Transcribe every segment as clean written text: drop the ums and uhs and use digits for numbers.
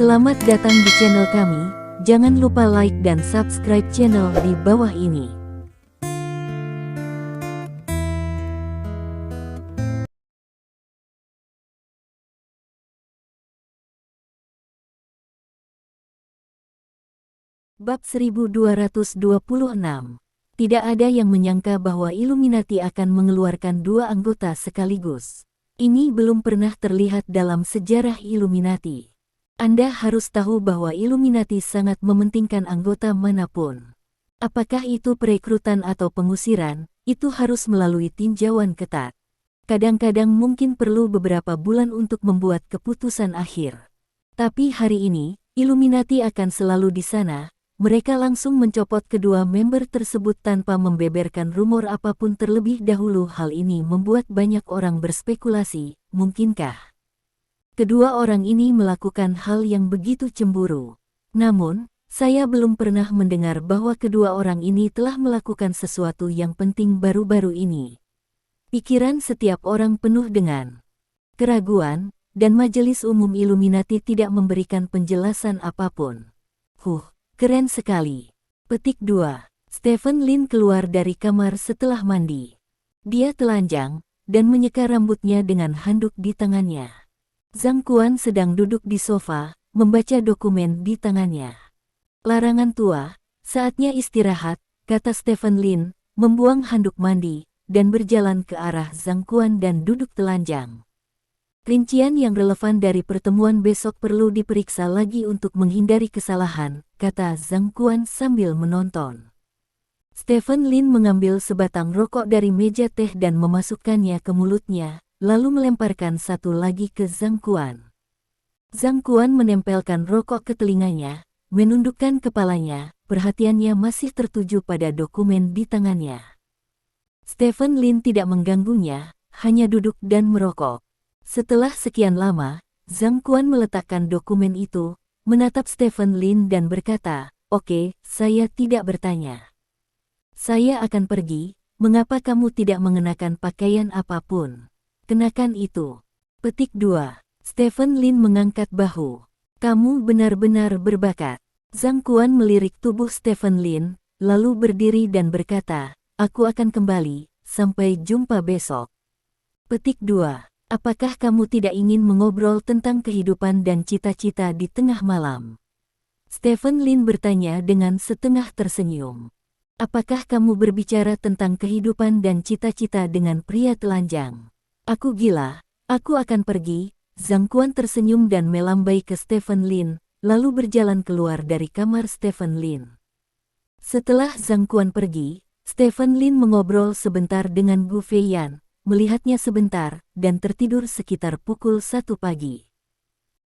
Selamat datang di channel kami, jangan lupa like dan subscribe channel di bawah ini. Bab 1226. Tidak ada yang menyangka bahwa Illuminati akan mengeluarkan dua anggota sekaligus. Ini belum pernah terlihat dalam sejarah Illuminati. Anda harus tahu bahwa Illuminati sangat mementingkan anggota manapun. Apakah itu perekrutan atau pengusiran, itu harus melalui tinjauan ketat. Kadang-kadang mungkin perlu beberapa bulan untuk membuat keputusan akhir. Tapi hari ini, Illuminati akan selalu di sana. Mereka langsung mencopot kedua member tersebut tanpa membeberkan rumor apapun terlebih dahulu. Hal ini membuat banyak orang berspekulasi, mungkinkah kedua orang ini melakukan hal yang begitu cemburu? Namun, saya belum pernah mendengar bahwa kedua orang ini telah melakukan sesuatu yang penting baru-baru ini. Pikiran setiap orang penuh dengan keraguan, dan Majelis Umum Illuminati tidak memberikan penjelasan apapun. Keren sekali. Petik 2. Stephen Lin keluar dari kamar setelah mandi. Dia telanjang, dan menyeka rambutnya dengan handuk di tangannya. Zhang Quan sedang duduk di sofa, membaca dokumen di tangannya. Larangan tua, saatnya istirahat, kata Stephen Lin, membuang handuk mandi, dan berjalan ke arah Zhang Quan dan duduk telanjang. Rincian yang relevan dari pertemuan besok perlu diperiksa lagi untuk menghindari kesalahan, kata Zhang Quan sambil menonton. Stephen Lin mengambil sebatang rokok dari meja teh dan memasukkannya ke mulutnya, lalu melemparkan satu lagi ke Zhang Quan. Zhang Quan menempelkan rokok ke telinganya, menundukkan kepalanya, perhatiannya masih tertuju pada dokumen di tangannya. Stephen Lin tidak mengganggunya, hanya duduk dan merokok. Setelah sekian lama, Zhang Quan meletakkan dokumen itu, menatap Stephen Lin dan berkata, "Oke, saya tidak bertanya. Saya akan pergi, mengapa kamu tidak mengenakan pakaian apapun? Kenakan itu." Petik 2. Stephen Lin mengangkat bahu. "Kamu benar-benar berbakat." Zhang Quan melirik tubuh Stephen Lin, lalu berdiri dan berkata, "Aku akan kembali, sampai jumpa besok." Petik 2. Apakah kamu tidak ingin mengobrol tentang kehidupan dan cita-cita di tengah malam? Stephen Lin bertanya dengan setengah tersenyum. Apakah kamu berbicara tentang kehidupan dan cita-cita dengan pria telanjang? Aku gila, aku akan pergi. Zhang Quan tersenyum dan melambai ke Stephen Lin, lalu berjalan keluar dari kamar Stephen Lin. Setelah Zhang Quan pergi, Stephen Lin mengobrol sebentar dengan Gu Feiyan, melihatnya sebentar, dan tertidur sekitar pukul 1 pagi.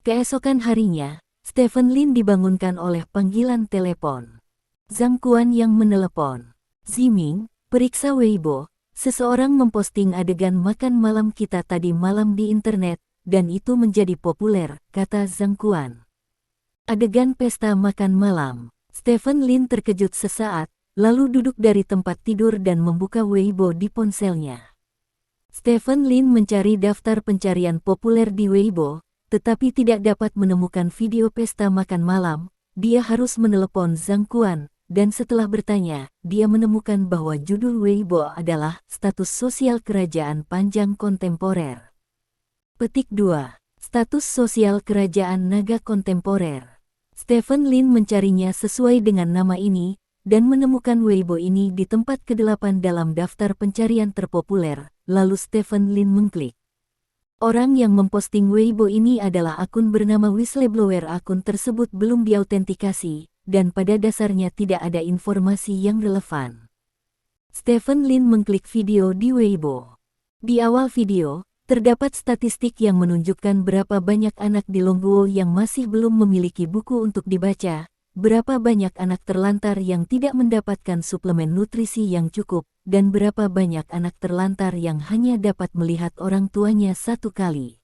Keesokan harinya, Stephen Lin dibangunkan oleh panggilan telepon. Zhang Quan yang menelepon. "Ziming, periksa Weibo, seseorang memposting adegan makan malam kita tadi malam di internet, dan itu menjadi populer," kata Zhang Quan. Adegan pesta makan malam. Stephen Lin terkejut sesaat, lalu duduk dari tempat tidur dan membuka Weibo di ponselnya. Stephen Lin mencari daftar pencarian populer di Weibo, tetapi tidak dapat menemukan video pesta makan malam. Dia harus menelepon Zhang Quan, dan setelah bertanya, dia menemukan bahwa judul Weibo adalah "Status Sosial Kerajaan Panjang Kontemporer". Petik 2. Status Sosial Kerajaan Naga Kontemporer. Stephen Lin mencarinya sesuai dengan nama ini, dan menemukan Weibo ini di tempat ke-8 dalam daftar pencarian terpopuler. Lalu Stephen Lin mengklik. Orang yang memposting Weibo ini adalah akun bernama Whistleblower. Akun tersebut belum diautentikasi, dan pada dasarnya tidak ada informasi yang relevan. Stephen Lin mengklik video di Weibo. Di awal video, terdapat statistik yang menunjukkan berapa banyak anak di Longguo yang masih belum memiliki buku untuk dibaca, berapa banyak anak terlantar yang tidak mendapatkan suplemen nutrisi yang cukup, dan berapa banyak anak terlantar yang hanya dapat melihat orang tuanya satu kali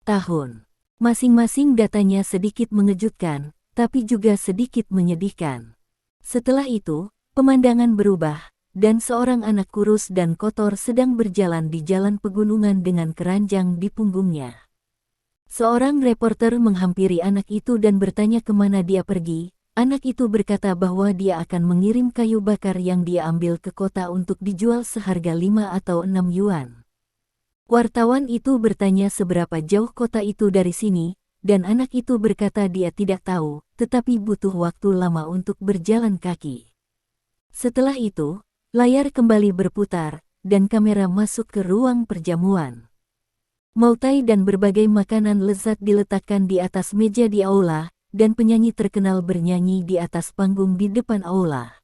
tahun. Masing-masing datanya sedikit mengejutkan, tapi juga sedikit menyedihkan. Setelah itu, pemandangan berubah, dan seorang anak kurus dan kotor sedang berjalan di jalan pegunungan dengan keranjang di punggungnya. Seorang reporter menghampiri anak itu dan bertanya kemana dia pergi. Anak itu berkata bahwa dia akan mengirim kayu bakar yang dia ambil ke kota untuk dijual seharga 5 atau 6 yuan. Wartawan itu bertanya seberapa jauh kota itu dari sini, dan anak itu berkata dia tidak tahu, tetapi butuh waktu lama untuk berjalan kaki. Setelah itu, layar kembali berputar, dan kamera masuk ke ruang perjamuan. Moutai dan berbagai makanan lezat diletakkan di atas meja di aula, dan penyanyi terkenal bernyanyi di atas panggung di depan aula.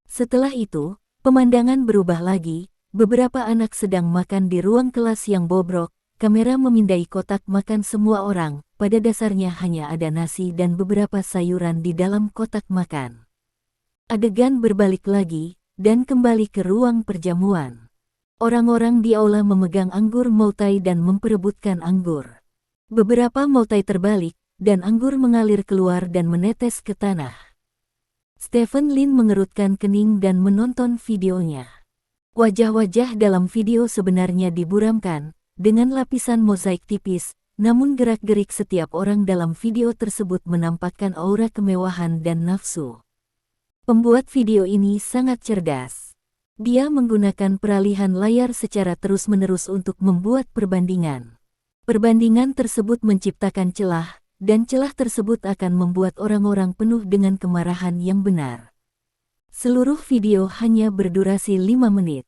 Setelah itu, pemandangan berubah lagi, beberapa anak sedang makan di ruang kelas yang bobrok, kamera memindai kotak makan semua orang, pada dasarnya hanya ada nasi dan beberapa sayuran di dalam kotak makan. Adegan berbalik lagi, dan kembali ke ruang perjamuan. Orang-orang di aula memegang anggur Moutai dan memperebutkan anggur. Beberapa Moutai terbalik, dan anggur mengalir keluar dan menetes ke tanah. Stephen Lin mengerutkan kening dan menonton videonya. Wajah-wajah dalam video sebenarnya diburamkan, dengan lapisan mozaik tipis, namun gerak-gerik setiap orang dalam video tersebut menampakkan aura kemewahan dan nafsu. Pembuat video ini sangat cerdas. Dia menggunakan peralihan layar secara terus-menerus untuk membuat perbandingan. Perbandingan tersebut menciptakan celah, dan celah tersebut akan membuat orang-orang penuh dengan kemarahan yang benar. Seluruh video hanya berdurasi 5 menit.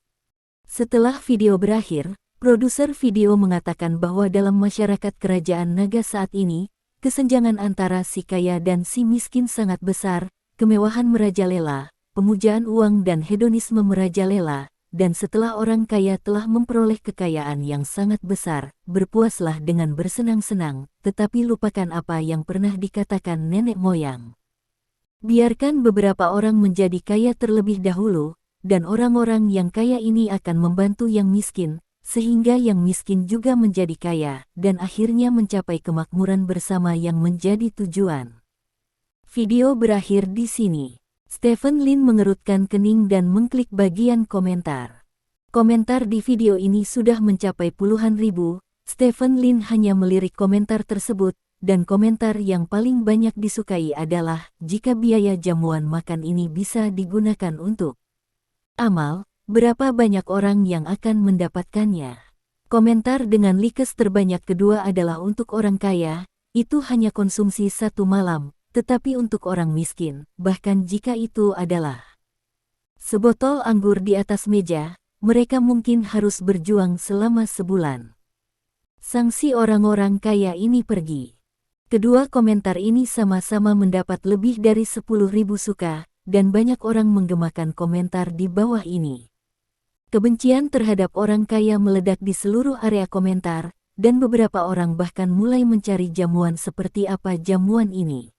Setelah video berakhir, produser video mengatakan bahwa dalam masyarakat kerajaan naga saat ini, kesenjangan antara si kaya dan si miskin sangat besar, kemewahan merajalela, pemujaan uang dan hedonisme merajalela, dan setelah orang kaya telah memperoleh kekayaan yang sangat besar, berpuaslah dengan bersenang-senang, tetapi lupakan apa yang pernah dikatakan nenek moyang. Biarkan beberapa orang menjadi kaya terlebih dahulu, dan orang-orang yang kaya ini akan membantu yang miskin, sehingga yang miskin juga menjadi kaya, dan akhirnya mencapai kemakmuran bersama yang menjadi tujuan. Video berakhir di sini. Stephen Lin mengerutkan kening dan mengklik bagian komentar. Komentar di video ini sudah mencapai puluhan ribu. Stephen Lin hanya melirik komentar tersebut, dan komentar yang paling banyak disukai adalah, jika biaya jamuan makan ini bisa digunakan untuk amal, berapa banyak orang yang akan mendapatkannya? Komentar dengan likes terbanyak kedua adalah untuk orang kaya, itu hanya konsumsi satu malam. Tetapi untuk orang miskin, bahkan jika itu adalah sebotol anggur di atas meja, mereka mungkin harus berjuang selama sebulan. Sanksi orang-orang kaya ini pergi. Kedua komentar ini sama-sama mendapat lebih dari 10.000 suka, dan banyak orang menggemakan komentar di bawah ini. Kebencian terhadap orang kaya meledak di seluruh area komentar, dan beberapa orang bahkan mulai mencari jamuan seperti apa jamuan ini.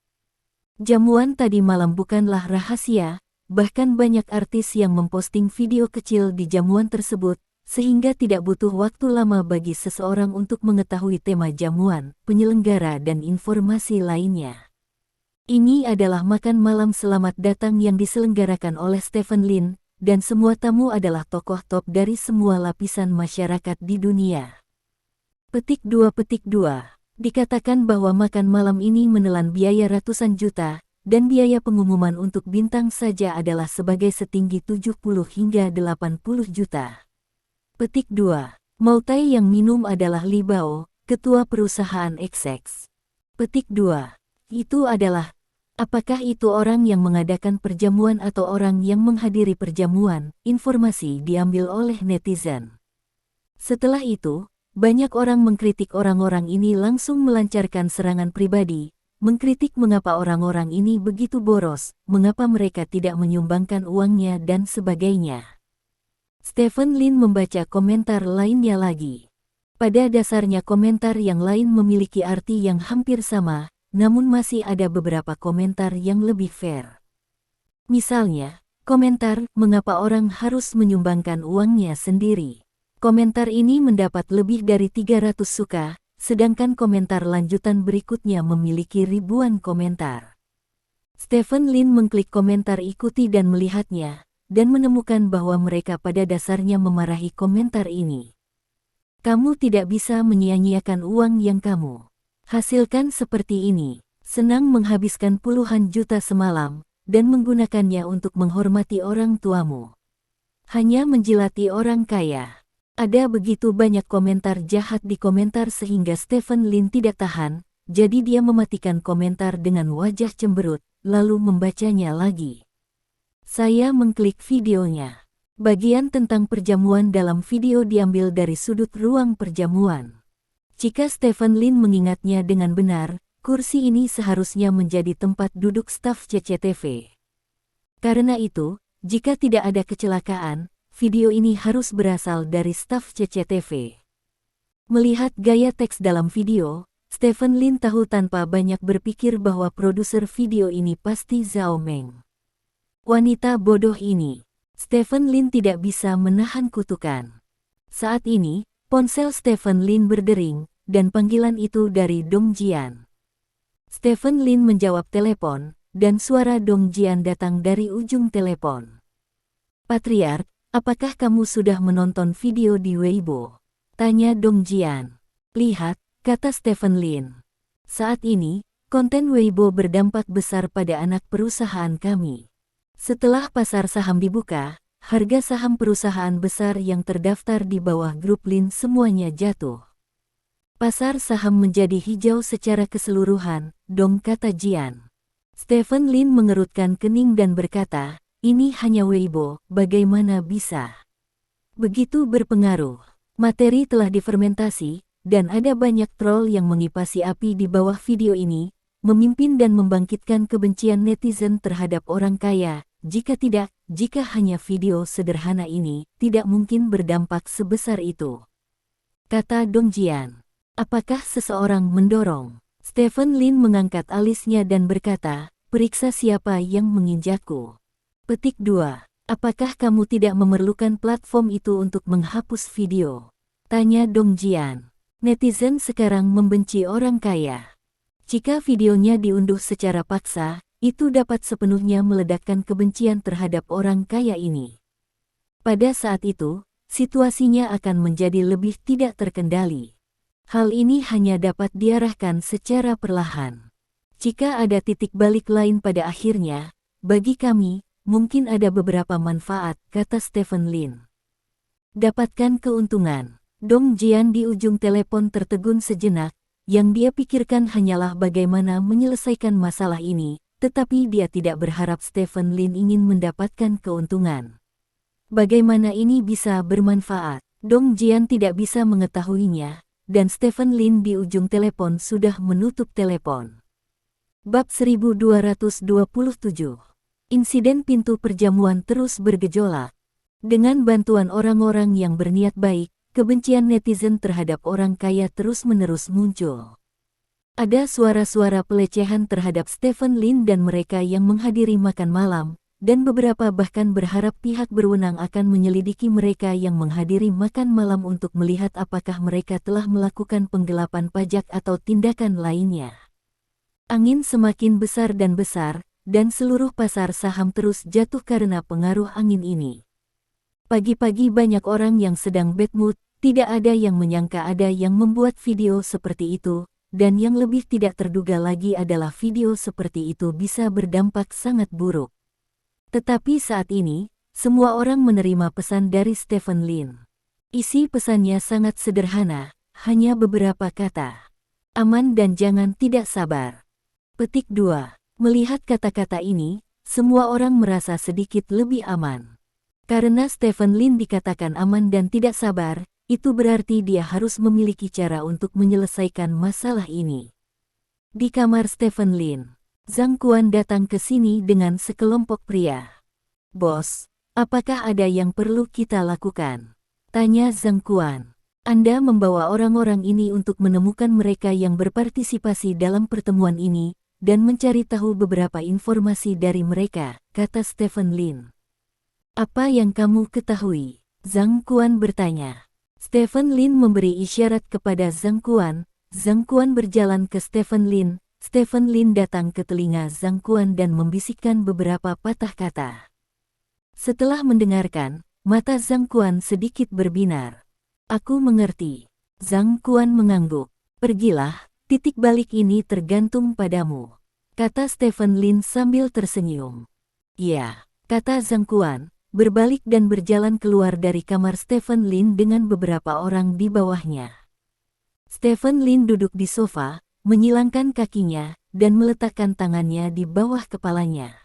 Jamuan tadi malam bukanlah rahasia, bahkan banyak artis yang memposting video kecil di jamuan tersebut, sehingga tidak butuh waktu lama bagi seseorang untuk mengetahui tema jamuan, penyelenggara dan informasi lainnya. Ini adalah makan malam selamat datang yang diselenggarakan oleh Stephen Lin, dan semua tamu adalah tokoh top dari semua lapisan masyarakat di dunia. Petik 2. Dikatakan bahwa makan malam ini menelan biaya ratusan juta, dan biaya pengumuman untuk bintang saja adalah sebagai setinggi 70 hingga 80 juta. Petik 2. Moutai yang minum adalah Li Bao, ketua perusahaan XX. Petik 2. Itu adalah, apakah itu orang yang mengadakan perjamuan atau orang yang menghadiri perjamuan? Informasi diambil oleh netizen. Setelah itu, banyak orang mengkritik orang-orang ini langsung melancarkan serangan pribadi, mengkritik mengapa orang-orang ini begitu boros, mengapa mereka tidak menyumbangkan uangnya dan sebagainya. Stephen Lin membaca komentar lainnya lagi. Pada dasarnya komentar yang lain memiliki arti yang hampir sama, namun masih ada beberapa komentar yang lebih fair. Misalnya, komentar, mengapa orang harus menyumbangkan uangnya sendiri? Komentar ini mendapat lebih dari 300 suka, sedangkan komentar lanjutan berikutnya memiliki ribuan komentar. Stephen Lin mengklik komentar ikuti dan melihatnya, dan menemukan bahwa mereka pada dasarnya memarahi komentar ini. Kamu tidak bisa menyia-nyiakan uang yang kamu Hasilkan seperti ini. Senang menghabiskan puluhan juta semalam, dan menggunakannya untuk menghormati orang tuamu. Hanya menjilati orang kaya. Ada begitu banyak komentar jahat di komentar sehingga Stephen Lin tidak tahan, jadi dia mematikan komentar dengan wajah cemberut, lalu membacanya lagi. Saya mengklik videonya. Bagian tentang perjamuan dalam video diambil dari sudut ruang perjamuan. Jika Stephen Lin mengingatnya dengan benar, kursi ini seharusnya menjadi tempat duduk staf CCTV. Karena itu, jika tidak ada kecelakaan, video ini harus berasal dari staf CCTV. Melihat gaya teks dalam video, Stephen Lin tahu tanpa banyak berpikir bahwa produser video ini pasti Zhao Meng. Wanita bodoh ini. Stephen Lin tidak bisa menahan kutukan. Saat ini, ponsel Stephen Lin berdering, dan panggilan itu dari Dong Jian. Stephen Lin menjawab telepon, dan suara Dong Jian datang dari ujung telepon. Patriark, apakah kamu sudah menonton video di Weibo? Tanya Dong Jian. Lihat, kata Stephen Lin. Saat ini, konten Weibo berdampak besar pada anak perusahaan kami. Setelah pasar saham dibuka, harga saham perusahaan besar yang terdaftar di bawah grup Lin semuanya jatuh. Pasar saham menjadi hijau secara keseluruhan, Dong, kata Jian. Stephen Lin mengerutkan kening dan berkata, ini hanya Weibo, bagaimana bisa? Begitu berpengaruh. Materi telah difermentasi, dan ada banyak troll yang mengipasi api di bawah video ini, memimpin dan membangkitkan kebencian netizen terhadap orang kaya. Jika tidak, jika hanya video sederhana ini, tidak mungkin berdampak sebesar itu. Kata Dong Jian. Apakah seseorang mendorong? Stephen Lin mengangkat alisnya dan berkata, periksa siapa yang menginjakku. Petik 2. Apakah kamu tidak memerlukan platform itu untuk menghapus video? Tanya Dong Jian. Netizen sekarang membenci orang kaya. Jika videonya diunduh secara paksa, itu dapat sepenuhnya meledakkan kebencian terhadap orang kaya ini. Pada saat itu, situasinya akan menjadi lebih tidak terkendali. Hal ini hanya dapat diarahkan secara perlahan. Jika ada titik balik lain pada akhirnya, bagi kami, mungkin ada beberapa manfaat, kata Stephen Lin. Dapatkan keuntungan. Dong Jian di ujung telepon tertegun sejenak, yang dia pikirkan hanyalah bagaimana menyelesaikan masalah ini, tetapi dia tidak berharap Stephen Lin ingin mendapatkan keuntungan. Bagaimana ini bisa bermanfaat? Dong Jian tidak bisa mengetahuinya, dan Stephen Lin di ujung telepon sudah menutup telepon. Bab 1227. Insiden pintu perjamuan terus bergejolak. Dengan bantuan orang-orang yang berniat baik, kebencian netizen terhadap orang kaya terus-menerus muncul. Ada suara-suara pelecehan terhadap Stephen Lin dan mereka yang menghadiri makan malam, dan beberapa bahkan berharap pihak berwenang akan menyelidiki mereka yang menghadiri makan malam untuk melihat apakah mereka telah melakukan penggelapan pajak atau tindakan lainnya. Angin semakin besar dan besar, dan seluruh pasar saham terus jatuh karena pengaruh angin ini. Pagi-pagi banyak orang yang sedang bad mood, tidak ada yang menyangka ada yang membuat video seperti itu, dan yang lebih tidak terduga lagi adalah video seperti itu bisa berdampak sangat buruk. Tetapi saat ini, semua orang menerima pesan dari Stephen Lin. Isi pesannya sangat sederhana, hanya beberapa kata. Aman dan jangan tidak sabar. Petik 2. Melihat kata-kata ini, semua orang merasa sedikit lebih aman. Karena Stephen Lin dikatakan aman dan tidak sabar, itu berarti dia harus memiliki cara untuk menyelesaikan masalah ini. Di kamar Stephen Lin, Zhang Quan datang ke sini dengan sekelompok pria. Bos, apakah ada yang perlu kita lakukan? Tanya Zhang Quan. Anda membawa orang-orang ini untuk menemukan mereka yang berpartisipasi dalam pertemuan ini, dan mencari tahu beberapa informasi dari mereka, kata Stephen Lin. Apa yang kamu ketahui? Zhang Quan bertanya. Stephen Lin memberi isyarat kepada Zhang Quan berjalan ke Stephen Lin. Stephen Lin datang ke telinga Zhang Quan dan membisikkan beberapa patah kata. Setelah mendengarkan, mata Zhang Quan sedikit berbinar. Aku mengerti. Zhang Quan mengangguk. Pergilah, Titik balik ini tergantung padamu, kata Stephen Lin sambil tersenyum. Ya, kata Zhang Quan, berbalik dan berjalan keluar dari kamar Stephen Lin dengan beberapa orang di bawahnya. Stephen Lin duduk di sofa, menyilangkan kakinya, dan meletakkan tangannya di bawah kepalanya.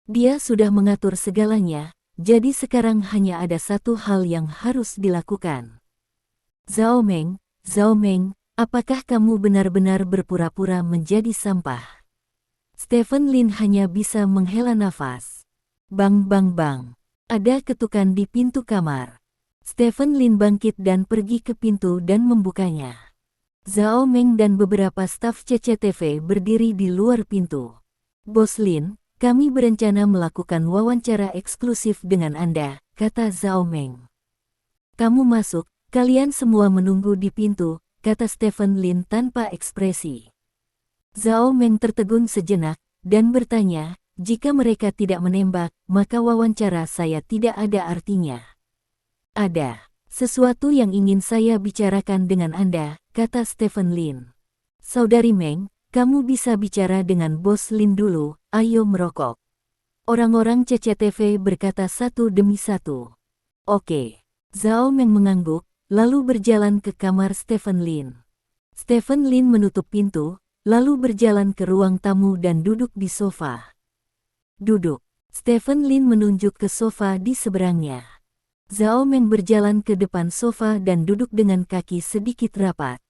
Dia sudah mengatur segalanya, jadi sekarang hanya ada satu hal yang harus dilakukan. Zhao Meng, apakah kamu benar-benar berpura-pura menjadi sampah? Stephen Lin hanya bisa menghela nafas. Bang bang bang. Ada ketukan di pintu kamar. Stephen Lin bangkit dan pergi ke pintu dan membukanya. Zhao Meng dan beberapa staf CCTV berdiri di luar pintu. Bos Lin, kami berencana melakukan wawancara eksklusif dengan Anda, kata Zhao Meng. Kamu masuk, kalian semua menunggu di pintu, kata Stephen Lin tanpa ekspresi. Zhao Meng tertegun sejenak, dan bertanya, jika mereka tidak menembak, maka wawancara saya tidak ada artinya. Ada sesuatu yang ingin saya bicarakan dengan Anda, kata Stephen Lin. Saudari Meng, kamu bisa bicara dengan Bos Lin dulu, ayo merokok. Orang-orang CCTV berkata satu demi satu. Oke. Zhao Meng mengangguk, lalu berjalan ke kamar Stephen Lin. Stephen Lin menutup pintu, lalu berjalan ke ruang tamu dan duduk di sofa. Duduk. Stephen Lin menunjuk ke sofa di seberangnya. Zhao Meng berjalan ke depan sofa dan duduk dengan kaki sedikit rapat.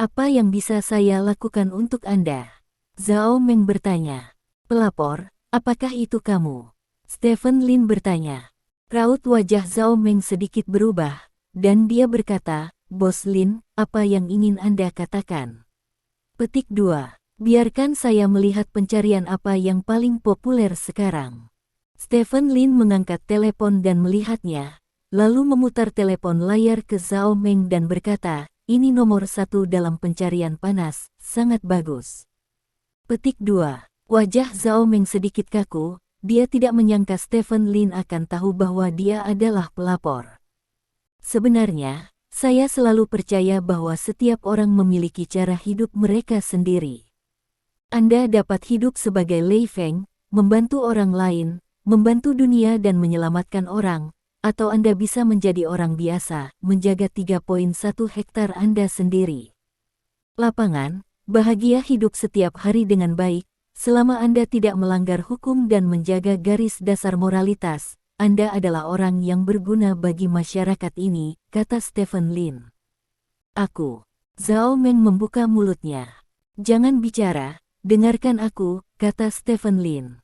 Apa yang bisa saya lakukan untuk Anda? Zhao Meng bertanya. Pelapor, apakah itu kamu? Stephen Lin bertanya. Raut wajah Zhao Meng sedikit berubah, dan dia berkata, Bos Lin, apa yang ingin Anda katakan? Petik 2. Biarkan saya melihat pencarian apa yang paling populer sekarang. Stephen Lin mengangkat telepon dan melihatnya, lalu memutar telepon layar ke Zhao Meng dan berkata, ini nomor 1 dalam pencarian panas, sangat bagus. Petik 2. Wajah Zhao Meng sedikit kaku, dia tidak menyangka Stephen Lin akan tahu bahwa dia adalah pelapor. Sebenarnya, saya selalu percaya bahwa setiap orang memiliki cara hidup mereka sendiri. Anda dapat hidup sebagai Lei Feng, membantu orang lain, membantu dunia dan menyelamatkan orang, atau Anda bisa menjadi orang biasa, menjaga 3.1 hektar Anda sendiri. Lapangan, bahagia hidup setiap hari dengan baik, selama Anda tidak melanggar hukum dan menjaga garis dasar moralitas. Anda adalah orang yang berguna bagi masyarakat ini, kata Stephen Lin. Aku. Zhao Meng membuka mulutnya. Jangan bicara, dengarkan aku, kata Stephen Lin.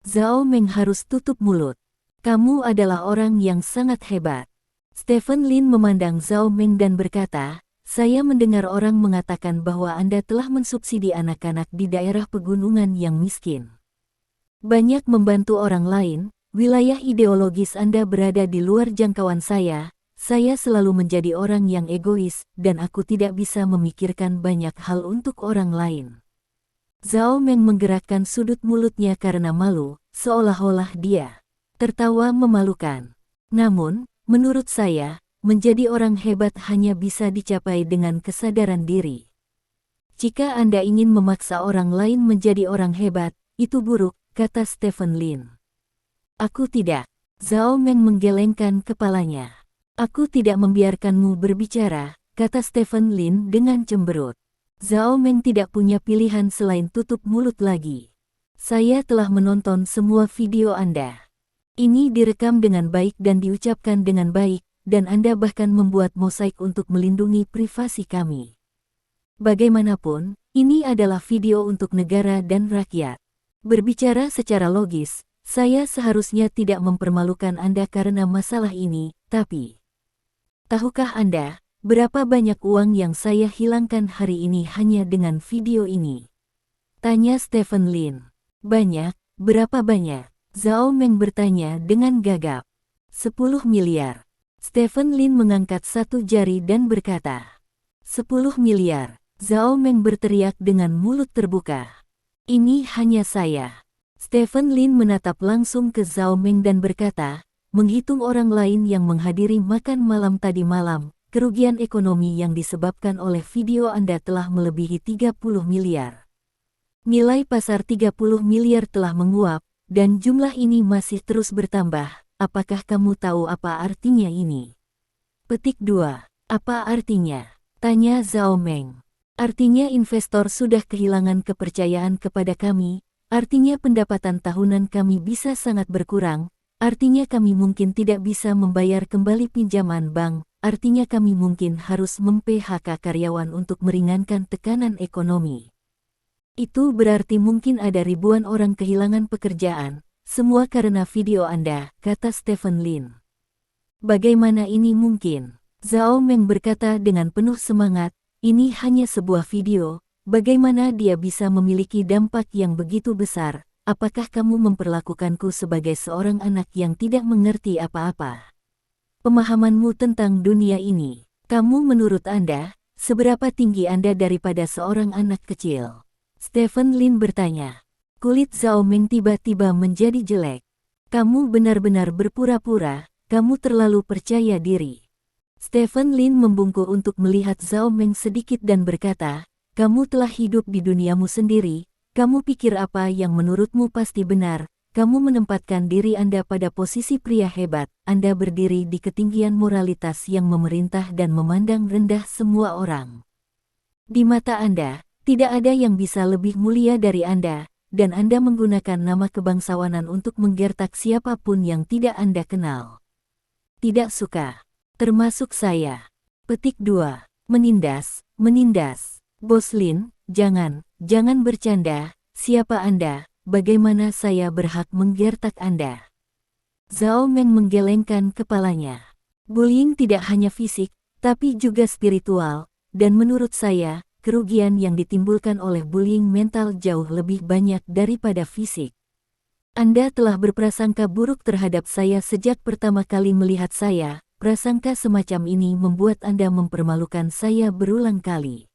Zhao Meng harus tutup mulut. Kamu adalah orang yang sangat hebat. Stephen Lin memandang Zhao Meng dan berkata, saya mendengar orang mengatakan bahwa Anda telah mensubsidi anak-anak di daerah pegunungan yang miskin. Banyak membantu orang lain. Wilayah ideologis Anda berada di luar jangkauan saya selalu menjadi orang yang egois, dan aku tidak bisa memikirkan banyak hal untuk orang lain. Zhao Meng menggerakkan sudut mulutnya karena malu, seolah-olah dia tertawa memalukan. Namun, menurut saya, menjadi orang hebat hanya bisa dicapai dengan kesadaran diri. Jika Anda ingin memaksa orang lain menjadi orang hebat, itu buruk, kata Stephen Lin. Aku tidak. Zhao Meng menggelengkan kepalanya. Aku tidak membiarkanmu berbicara, kata Stephen Lin dengan cemberut. Zhao Meng tidak punya pilihan selain tutup mulut lagi. Saya telah menonton semua video Anda. Ini direkam dengan baik dan diucapkan dengan baik, dan Anda bahkan membuat mosaik untuk melindungi privasi kami. Bagaimanapun, ini adalah video untuk negara dan rakyat. Berbicara secara logis, saya seharusnya tidak mempermalukan Anda karena masalah ini, tapi tahukah Anda, berapa banyak uang yang saya hilangkan hari ini hanya dengan video ini? Tanya Stephen Lin. Banyak, berapa banyak? Zhao Meng bertanya dengan gagap. 10 miliar. Stephen Lin mengangkat satu jari dan berkata, 10 miliar. Zhao Meng berteriak dengan mulut terbuka. Ini hanya saya. Stephen Lin menatap langsung ke Zhao Meng dan berkata, menghitung orang lain yang menghadiri makan malam tadi malam, kerugian ekonomi yang disebabkan oleh video Anda telah melebihi 30 miliar. Nilai pasar 30 miliar telah menguap, dan jumlah ini masih terus bertambah. Apakah kamu tahu apa artinya ini? Petik 2. Apa artinya? Tanya Zhao Meng. Artinya investor sudah kehilangan kepercayaan kepada kami, artinya pendapatan tahunan kami bisa sangat berkurang, artinya kami mungkin tidak bisa membayar kembali pinjaman bank, artinya kami mungkin harus mem-PHK karyawan untuk meringankan tekanan ekonomi. Itu berarti mungkin ada ribuan orang kehilangan pekerjaan, semua karena video Anda, kata Stephen Lin. Bagaimana ini mungkin? Zhao Meng berkata dengan penuh semangat, ini hanya sebuah video, bagaimana dia bisa memiliki dampak yang begitu besar, apakah kamu memperlakukanku sebagai seorang anak yang tidak mengerti apa-apa? Pemahamanmu tentang dunia ini, kamu menurut Anda, seberapa tinggi Anda daripada seorang anak kecil? Stephen Lin bertanya. Kulit Zhao Meng tiba-tiba menjadi jelek. Kamu benar-benar berpura-pura, kamu terlalu percaya diri. Stephen Lin membungkuk untuk melihat Zhao Meng sedikit dan berkata, kamu telah hidup di duniamu sendiri, kamu pikir apa yang menurutmu pasti benar, kamu menempatkan diri Anda pada posisi pria hebat, Anda berdiri di ketinggian moralitas yang memerintah dan memandang rendah semua orang. Di mata Anda, tidak ada yang bisa lebih mulia dari Anda, dan Anda menggunakan nama kebangsawanan untuk menggertak siapapun yang tidak Anda kenal. Tidak suka. Termasuk saya. Petik 2. Menindas. Bos Lin, jangan bercanda, siapa Anda, bagaimana saya berhak menggertak Anda? Zhao Meng menggelengkan kepalanya. Bullying tidak hanya fisik, tapi juga spiritual, dan menurut saya, kerugian yang ditimbulkan oleh bullying mental jauh lebih banyak daripada fisik. Anda telah berprasangka buruk terhadap saya sejak pertama kali melihat saya. Prasangka semacam ini membuat Anda mempermalukan saya berulang kali.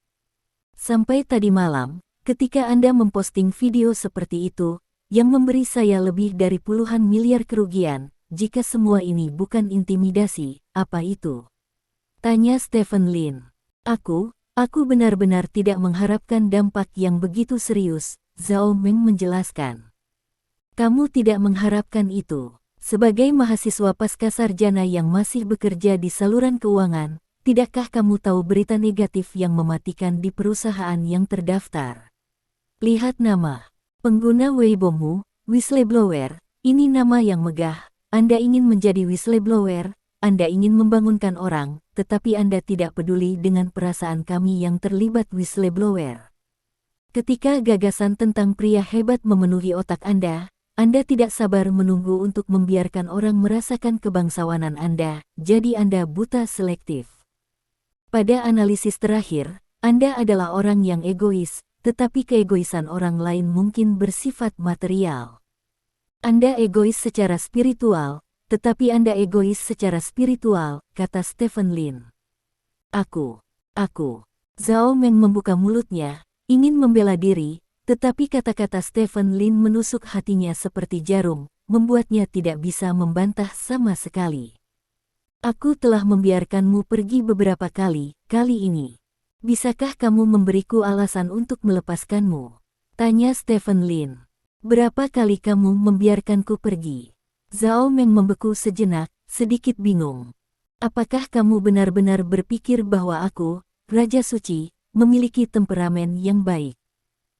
Sampai tadi malam, ketika Anda memposting video seperti itu, yang memberi saya lebih dari puluhan miliar kerugian, jika semua ini bukan intimidasi, apa itu? Tanya Stephen Lin. Aku benar-benar tidak mengharapkan dampak yang begitu serius, Zhao Meng menjelaskan. Kamu tidak mengharapkan itu. Sebagai mahasiswa pascasarjana yang masih bekerja di saluran keuangan, tidakkah kamu tahu berita negatif yang mematikan di perusahaan yang terdaftar? Lihat nama pengguna Weibomu, whistleblower, ini nama yang megah. Anda ingin menjadi whistleblower, Anda ingin membangunkan orang, tetapi Anda tidak peduli dengan perasaan kami yang terlibat whistleblower. Ketika gagasan tentang pria hebat memenuhi otak Anda tidak sabar menunggu untuk membiarkan orang merasakan kebangsawanan Anda, jadi Anda buta selektif. Pada analisis terakhir, Anda adalah orang yang egois, tetapi keegoisan orang lain mungkin bersifat material. Anda egois secara spiritual, tetapi Anda egois secara spiritual, kata Stephen Lin. Aku. Zhao Meng membuka mulutnya, ingin membela diri, tetapi kata-kata Stephen Lin menusuk hatinya seperti jarum, membuatnya tidak bisa membantah sama sekali. Aku telah membiarkanmu pergi beberapa kali ini. Bisakah kamu memberiku alasan untuk melepaskanmu? Tanya Stephen Lin. Berapa kali kamu membiarkanku pergi? Zhao Meng membeku sejenak, sedikit bingung. Apakah kamu benar-benar berpikir bahwa aku, Raja Suci, memiliki temperamen yang baik?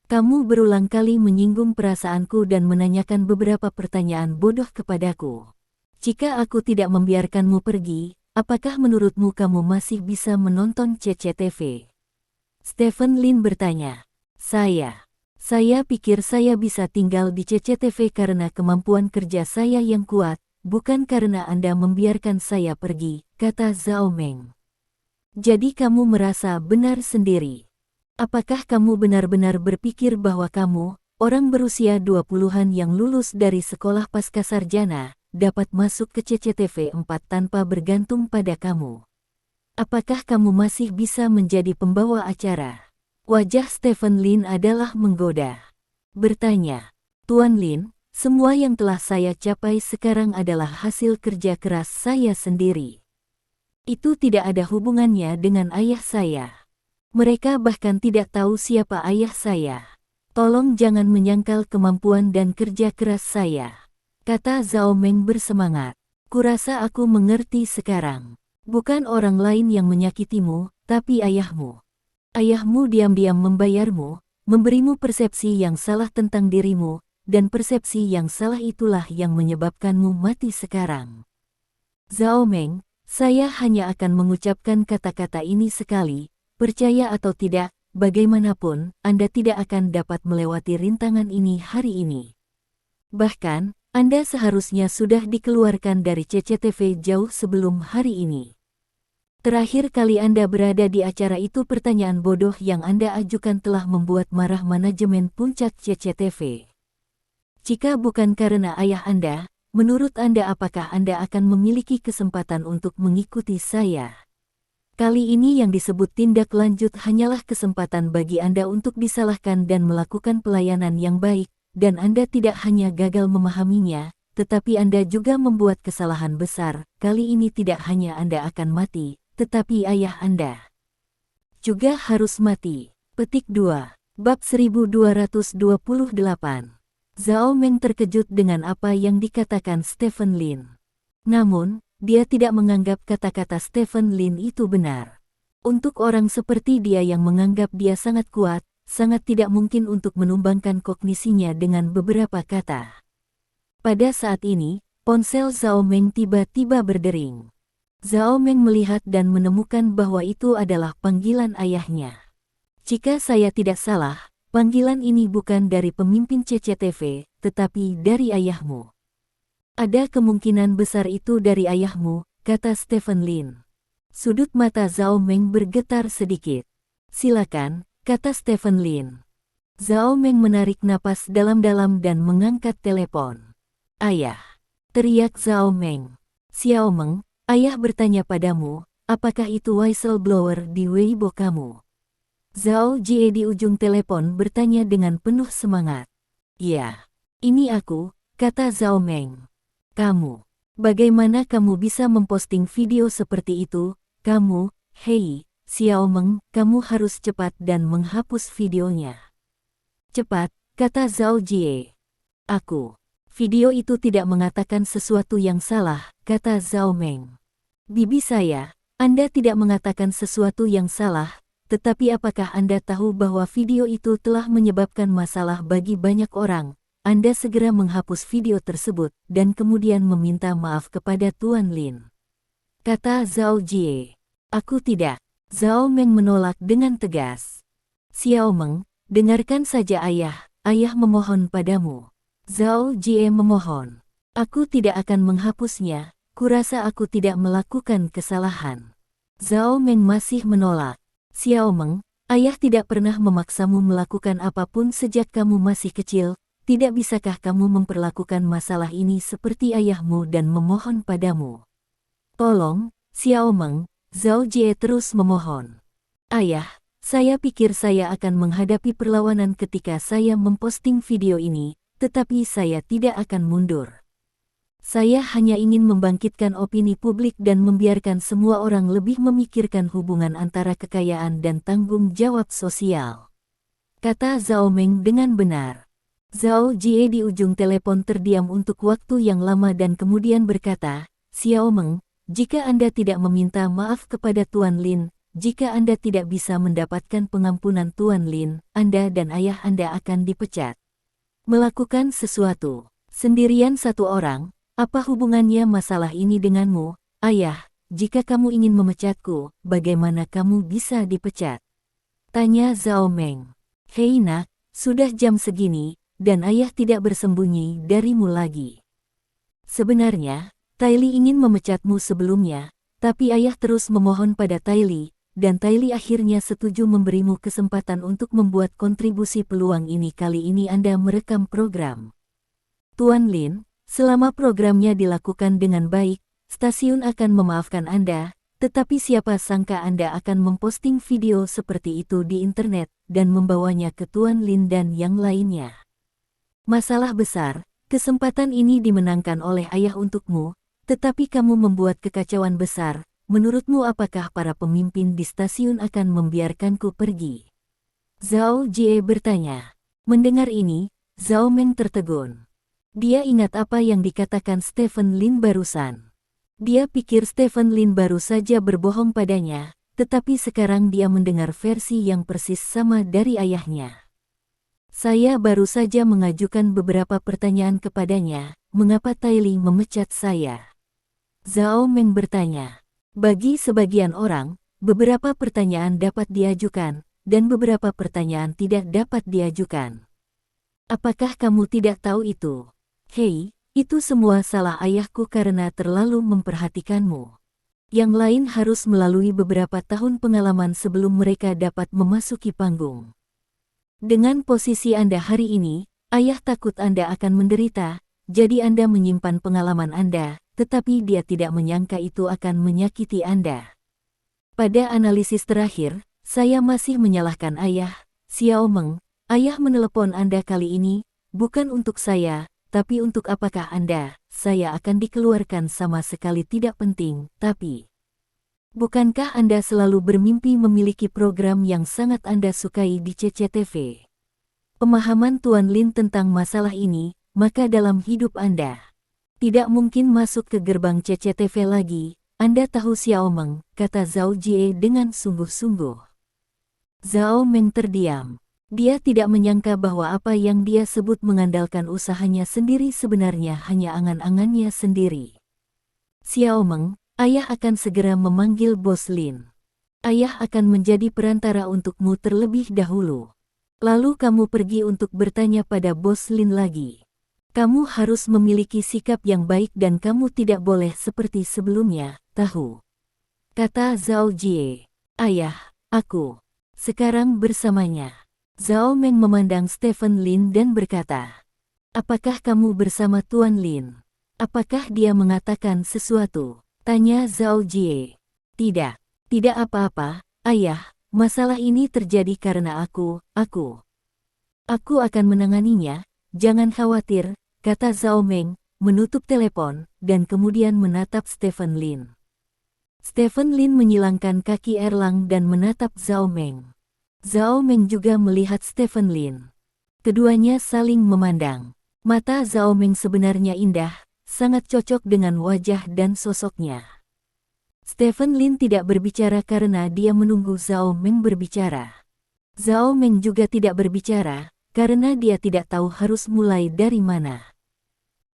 Kamu berulang kali menyinggung perasaanku dan menanyakan beberapa pertanyaan bodoh kepadaku. Jika aku tidak membiarkanmu pergi, apakah menurutmu kamu masih bisa menonton CCTV? Stephen Lin bertanya. Saya pikir saya bisa tinggal di CCTV karena kemampuan kerja saya yang kuat, bukan karena Anda membiarkan saya pergi, kata Zhao Meng. Jadi kamu merasa benar sendiri. Apakah kamu benar-benar berpikir bahwa kamu, orang berusia 20-an yang lulus dari sekolah pascasarjana, dapat masuk ke CCTV 4 tanpa bergantung pada kamu? Apakah kamu masih bisa menjadi pembawa acara? Wajah Stephen Lin adalah menggoda. Bertanya, Tuan Lin, semua yang telah saya capai sekarang adalah hasil kerja keras saya sendiri. Itu tidak ada hubungannya dengan ayah saya. Mereka bahkan tidak tahu siapa ayah saya. Tolong jangan menyangkal kemampuan dan kerja keras saya, kata Zhao Meng bersemangat. Kurasa aku mengerti sekarang. Bukan orang lain yang menyakitimu, tapi ayahmu. Ayahmu diam-diam membayarmu, memberimu persepsi yang salah tentang dirimu, dan persepsi yang salah itulah yang menyebabkanmu mati sekarang. Zhao Meng, saya hanya akan mengucapkan kata-kata ini sekali, percaya atau tidak, bagaimanapun, Anda tidak akan dapat melewati rintangan ini hari ini. Bahkan, Anda seharusnya sudah dikeluarkan dari CCTV jauh sebelum hari ini. Terakhir kali Anda berada di acara itu pertanyaan bodoh yang Anda ajukan telah membuat marah manajemen puncak CCTV. Jika bukan karena ayah Anda, menurut Anda apakah Anda akan memiliki kesempatan untuk mengikuti saya? Kali ini yang disebut tindak lanjut hanyalah kesempatan bagi Anda untuk disalahkan dan melakukan pelayanan yang baik, dan Anda tidak hanya gagal memahaminya, tetapi Anda juga membuat kesalahan besar. Kali ini tidak hanya Anda akan mati, tetapi ayah Anda juga harus mati. Petik 2. Bab 1228. Zhao Meng terkejut dengan apa yang dikatakan Stephen Lin. Namun, dia tidak menganggap kata-kata Stephen Lin itu benar. Untuk orang seperti dia yang menganggap dia sangat kuat, sangat tidak mungkin untuk menumbangkan kognisinya dengan beberapa kata. Pada saat ini, ponsel Zhao Meng tiba-tiba berdering. Zhao Meng melihat dan menemukan bahwa itu adalah panggilan ayahnya. Jika saya tidak salah, panggilan ini bukan dari pemimpin CCTV, tetapi dari ayahmu. Ada kemungkinan besar itu dari ayahmu, kata Stephen Lin. Sudut mata Zhao Meng bergetar sedikit. Silakan, kata Stephen Lin. Zhao Meng menarik napas dalam-dalam dan mengangkat telepon. Ayah, teriak Zhao Meng. Xiao Meng, ayah bertanya padamu, apakah itu whistleblower di Weibo kamu? Zhao Jie di ujung telepon bertanya dengan penuh semangat. Ya, ini aku, kata Zhao Meng. Kamu, bagaimana kamu bisa memposting video seperti itu? Kamu, hei, Xiao Meng, kamu harus cepat dan menghapus videonya. Cepat, kata Zhao Jie. Video itu tidak mengatakan sesuatu yang salah, kata Zhao Meng. Bibi saya, Anda tidak mengatakan sesuatu yang salah, tetapi apakah Anda tahu bahwa video itu telah menyebabkan masalah bagi banyak orang? Anda segera menghapus video tersebut, dan kemudian meminta maaf kepada Tuan Lin. Kata Zhao Jie. Aku tidak. Zhao Meng menolak dengan tegas. Xiao Meng, dengarkan saja ayah, ayah memohon padamu. Zhao Jie memohon. Aku tidak akan menghapusnya, kurasa aku tidak melakukan kesalahan. Zhao Meng masih menolak. Xiao Meng, ayah tidak pernah memaksamu melakukan apapun sejak kamu masih kecil. Tidak bisakah kamu memperlakukan masalah ini seperti ayahmu dan memohon padamu? Tolong, Xiao Meng, Zhao Jie terus memohon. Ayah, saya pikir saya akan menghadapi perlawanan ketika saya memposting video ini, tetapi saya tidak akan mundur. Saya hanya ingin membangkitkan opini publik dan membiarkan semua orang lebih memikirkan hubungan antara kekayaan dan tanggung jawab sosial. Kata Zhao Meng dengan benar. Zhao Jie di ujung telepon terdiam untuk waktu yang lama dan kemudian berkata, Xiao Meng, jika Anda tidak meminta maaf kepada Tuan Lin, jika Anda tidak bisa mendapatkan pengampunan Tuan Lin, Anda dan ayah Anda akan dipecat. Melakukan sesuatu sendirian satu orang, apa hubungannya masalah ini denganmu, ayah? Jika kamu ingin memecatku, bagaimana kamu bisa dipecat? Tanya Zhao Meng. Hei nak, sudah jam segini, dan ayah tidak bersembunyi darimu lagi. Sebenarnya, Tai Li ingin memecatmu sebelumnya, tapi ayah terus memohon pada Tai Li, dan Tai Li akhirnya setuju memberimu kesempatan untuk membuat kontribusi peluang ini. Kali ini Anda merekam program. Tuan Lin, selama programnya dilakukan dengan baik, stasiun akan memaafkan Anda, tetapi siapa sangka Anda akan memposting video seperti itu di internet, dan membawanya ke Tuan Lin dan yang lainnya. Masalah besar, kesempatan ini dimenangkan oleh ayah untukmu, tetapi kamu membuat kekacauan besar, menurutmu apakah para pemimpin di stasiun akan membiarkanku pergi? Zhao Jie bertanya. Mendengar ini, Zhao Meng tertegun. Dia ingat apa yang dikatakan Stephen Lin barusan. Dia pikir Stephen Lin baru saja berbohong padanya, tetapi sekarang dia mendengar versi yang persis sama dari ayahnya. Saya baru saja mengajukan beberapa pertanyaan kepadanya, mengapa Tai Li memecat saya? Zhao Meng bertanya. Bagi sebagian orang, beberapa pertanyaan dapat diajukan, dan beberapa pertanyaan tidak dapat diajukan. Apakah kamu tidak tahu itu? Hei, itu semua salah ayahku karena terlalu memperhatikanmu. Yang lain harus melalui beberapa tahun pengalaman sebelum mereka dapat memasuki panggung. Dengan posisi Anda hari ini, ayah takut Anda akan menderita, jadi Anda menyimpan pengalaman Anda, tetapi dia tidak menyangka itu akan menyakiti Anda. Pada analisis terakhir, saya masih menyalahkan ayah, Xiao Meng. Ayah menelepon Anda kali ini, bukan untuk saya, tapi untuk apakah Anda, saya akan dikeluarkan sama sekali tidak penting, tapi... Bukankah Anda selalu bermimpi memiliki program yang sangat Anda sukai di CCTV? Pemahaman Tuan Lin tentang masalah ini, maka dalam hidup Anda tidak mungkin masuk ke gerbang CCTV lagi. Anda tahu Xiao Meng, kata Zhao Jie dengan sungguh-sungguh. Zhao Meng terdiam. Dia tidak menyangka bahwa apa yang dia sebut mengandalkan usahanya sendiri sebenarnya hanya angan-angannya sendiri. Xiao Meng, ayah akan segera memanggil Bos Lin. Ayah akan menjadi perantara untukmu terlebih dahulu. Lalu kamu pergi untuk bertanya pada Bos Lin lagi. Kamu harus memiliki sikap yang baik dan kamu tidak boleh seperti sebelumnya, tahu? Kata Zhao Jie. Ayah, aku sekarang bersamanya. Zhao Meng memandang Stephen Lin dan berkata, apakah kamu bersama Tuan Lin? Apakah dia mengatakan sesuatu? Tanya Zhao Jie. Tidak apa-apa, ayah, masalah ini terjadi karena aku akan menanganinya, jangan khawatir, kata Zhao Meng, menutup telepon, dan kemudian menatap Stephen Lin. Stephen Lin menyilangkan kaki erlang dan menatap Zhao Meng. Zhao Meng juga melihat Stephen Lin. Keduanya saling memandang. Mata Zhao Meng sebenarnya indah, sangat cocok dengan wajah dan sosoknya. Stephen Lin tidak berbicara karena dia menunggu Zhao Meng berbicara. Zhao Meng juga tidak berbicara, karena dia tidak tahu harus mulai dari mana.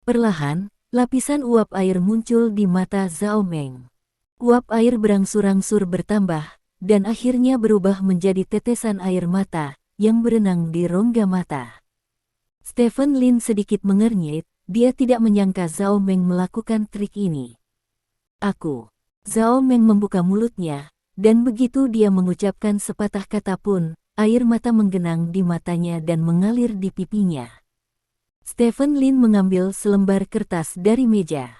Perlahan, lapisan uap air muncul di mata Zhao Meng. Uap air berangsur-angsur bertambah, dan akhirnya berubah menjadi tetesan air mata, yang berenang di rongga mata. Stephen Lin sedikit mengernyit, dia tidak menyangka Zhao Meng melakukan trik ini. Zhao Meng membuka mulutnya, dan begitu dia mengucapkan sepatah kata pun, air mata menggenang di matanya dan mengalir di pipinya. Stephen Lin mengambil selembar kertas dari meja.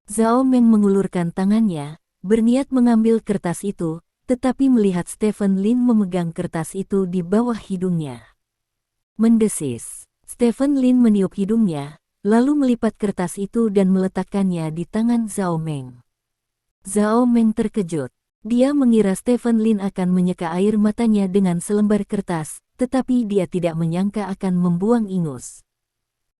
Zhao Meng mengulurkan tangannya, berniat mengambil kertas itu, tetapi melihat Stephen Lin memegang kertas itu di bawah hidungnya. Mendesis. Stephen Lin meniup hidungnya, lalu melipat kertas itu dan meletakkannya di tangan Zhao Meng. Zhao Meng terkejut. Dia mengira Stephen Lin akan menyeka air matanya dengan selembar kertas, tetapi dia tidak menyangka akan membuang ingus.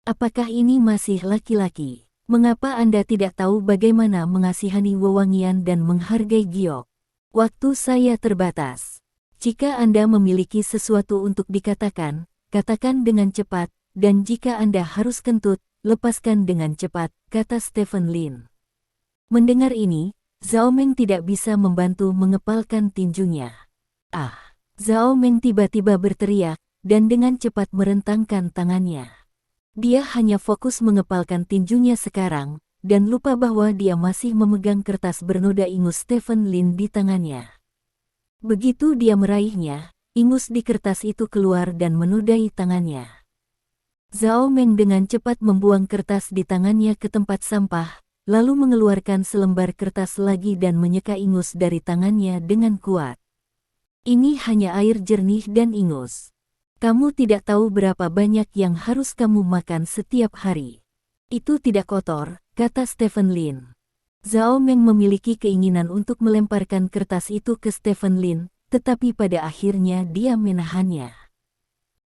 Apakah ini masih laki-laki? Mengapa Anda tidak tahu bagaimana mengasihani wewangian dan menghargai giok? Waktu saya terbatas. Jika Anda memiliki sesuatu untuk dikatakan, katakan dengan cepat, dan jika Anda harus kentut, lepaskan dengan cepat, kata Stephen Lin. Mendengar ini, Zhao Meng tidak bisa membantu mengepalkan tinjunya. Zhao Meng tiba-tiba berteriak, dan dengan cepat merentangkan tangannya. Dia hanya fokus mengepalkan tinjunya sekarang, dan lupa bahwa dia masih memegang kertas bernoda ingus Stephen Lin di tangannya. Begitu dia meraihnya, ingus di kertas itu keluar dan menodai tangannya. Zhao Meng dengan cepat membuang kertas di tangannya ke tempat sampah, lalu mengeluarkan selembar kertas lagi dan menyeka ingus dari tangannya dengan kuat. Ini hanya air jernih dan ingus. Kamu tidak tahu berapa banyak yang harus kamu makan setiap hari. Itu tidak kotor, kata Stephen Lin. Zhao Meng memiliki keinginan untuk melemparkan kertas itu ke Stephen Lin, tetapi pada akhirnya dia menahannya.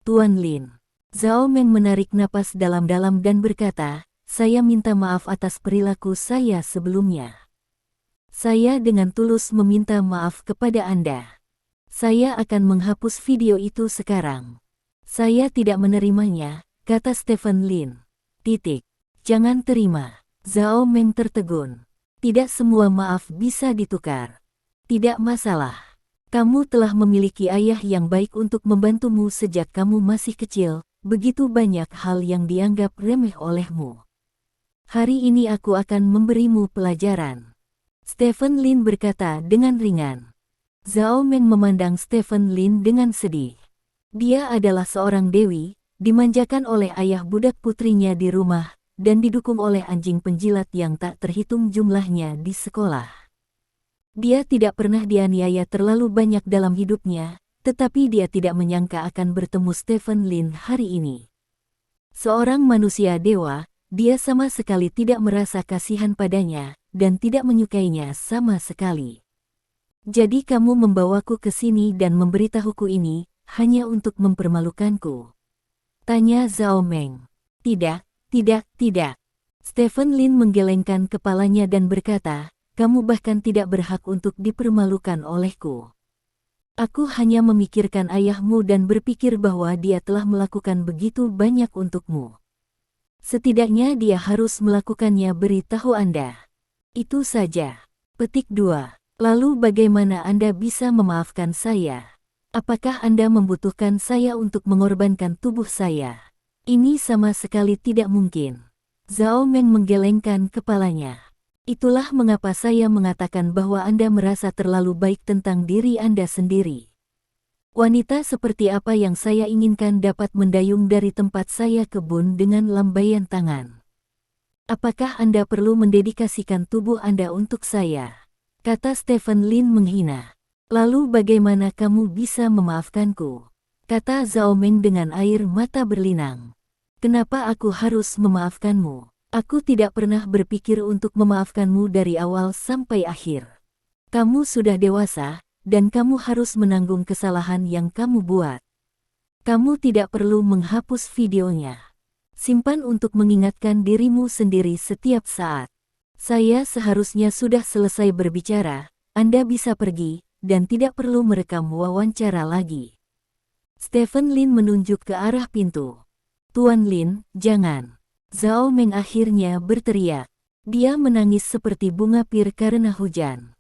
Tuan Lin. Zhao Meng menarik napas dalam-dalam dan berkata, saya minta maaf atas perilaku saya sebelumnya. Saya dengan tulus meminta maaf kepada Anda. Saya akan menghapus video itu sekarang. Saya tidak menerimanya, kata Stephen Lin. Jangan terima. Zhao Meng tertegun. Tidak semua maaf bisa ditukar. Tidak masalah. Kamu telah memiliki ayah yang baik untuk membantumu sejak kamu masih kecil, begitu banyak hal yang dianggap remeh olehmu. Hari ini aku akan memberimu pelajaran. Stephen Lin berkata dengan ringan. Zhao Meng memandang Stephen Lin dengan sedih. Dia adalah seorang dewi, dimanjakan oleh ayah budak putrinya di rumah, dan didukung oleh anjing penjilat yang tak terhitung jumlahnya di sekolah. Dia tidak pernah dianiaya terlalu banyak dalam hidupnya, tetapi dia tidak menyangka akan bertemu Stephen Lin hari ini. Seorang manusia dewa, dia sama sekali tidak merasa kasihan padanya, dan tidak menyukainya sama sekali. Jadi kamu membawaku ke sini dan memberitahuku ini, hanya untuk mempermalukanku? Tanya Zhao Meng. Tidak. Stephen Lin menggelengkan kepalanya dan berkata, kamu bahkan tidak berhak untuk dipermalukan olehku. Aku hanya memikirkan ayahmu dan berpikir bahwa dia telah melakukan begitu banyak untukmu. Setidaknya dia harus melakukannya, beritahu Anda. Itu saja. Petik 2. Lalu bagaimana Anda bisa memaafkan saya? Apakah Anda membutuhkan saya untuk mengorbankan tubuh saya? Ini sama sekali tidak mungkin. Zhao Meng menggelengkan kepalanya. Itulah mengapa saya mengatakan bahwa Anda merasa terlalu baik tentang diri Anda sendiri. Wanita seperti apa yang saya inginkan dapat mendayung dari tempat saya kebun dengan lambaian tangan. Apakah Anda perlu mendedikasikan tubuh Anda untuk saya? Kata Stephen Lin menghina. Lalu bagaimana kamu bisa memaafkanku? Kata Zhao Meng dengan air mata berlinang. Kenapa aku harus memaafkanmu? Aku tidak pernah berpikir untuk memaafkanmu dari awal sampai akhir. Kamu sudah dewasa, dan kamu harus menanggung kesalahan yang kamu buat. Kamu tidak perlu menghapus videonya. Simpan untuk mengingatkan dirimu sendiri setiap saat. Saya seharusnya sudah selesai berbicara, Anda bisa pergi, dan tidak perlu merekam wawancara lagi. Stephen Lin menunjuk ke arah pintu. Tuan Lin, jangan. Zhao Meng akhirnya berteriak. Dia menangis seperti bunga pir karena hujan.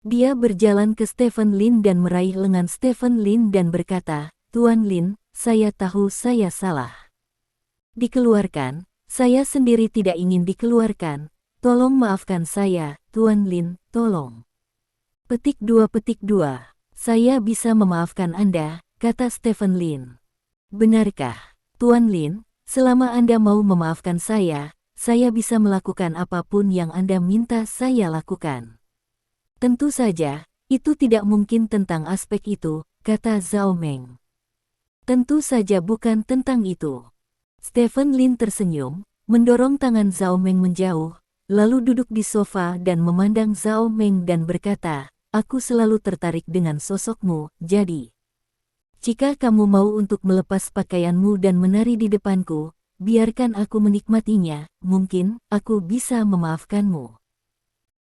Dia berjalan ke Stephen Lin dan meraih lengan Stephen Lin dan berkata, Tuan Lin, saya tahu saya salah. Dikeluarkan, saya sendiri tidak ingin dikeluarkan. Tolong maafkan saya, Tuan Lin, tolong. Petik 2. Saya bisa memaafkan Anda, kata Stephen Lin. Benarkah? Tuan Lin, selama Anda mau memaafkan saya bisa melakukan apapun yang Anda minta saya lakukan. Tentu saja, itu tidak mungkin tentang aspek itu, kata Zhao Meng. Tentu saja bukan tentang itu. Stephen Lin tersenyum, mendorong tangan Zhao Meng menjauh, lalu duduk di sofa dan memandang Zhao Meng dan berkata, aku selalu tertarik dengan sosokmu, jadi jika kamu mau untuk melepas pakaianmu dan menari di depanku, biarkan aku menikmatinya, mungkin aku bisa memaafkanmu.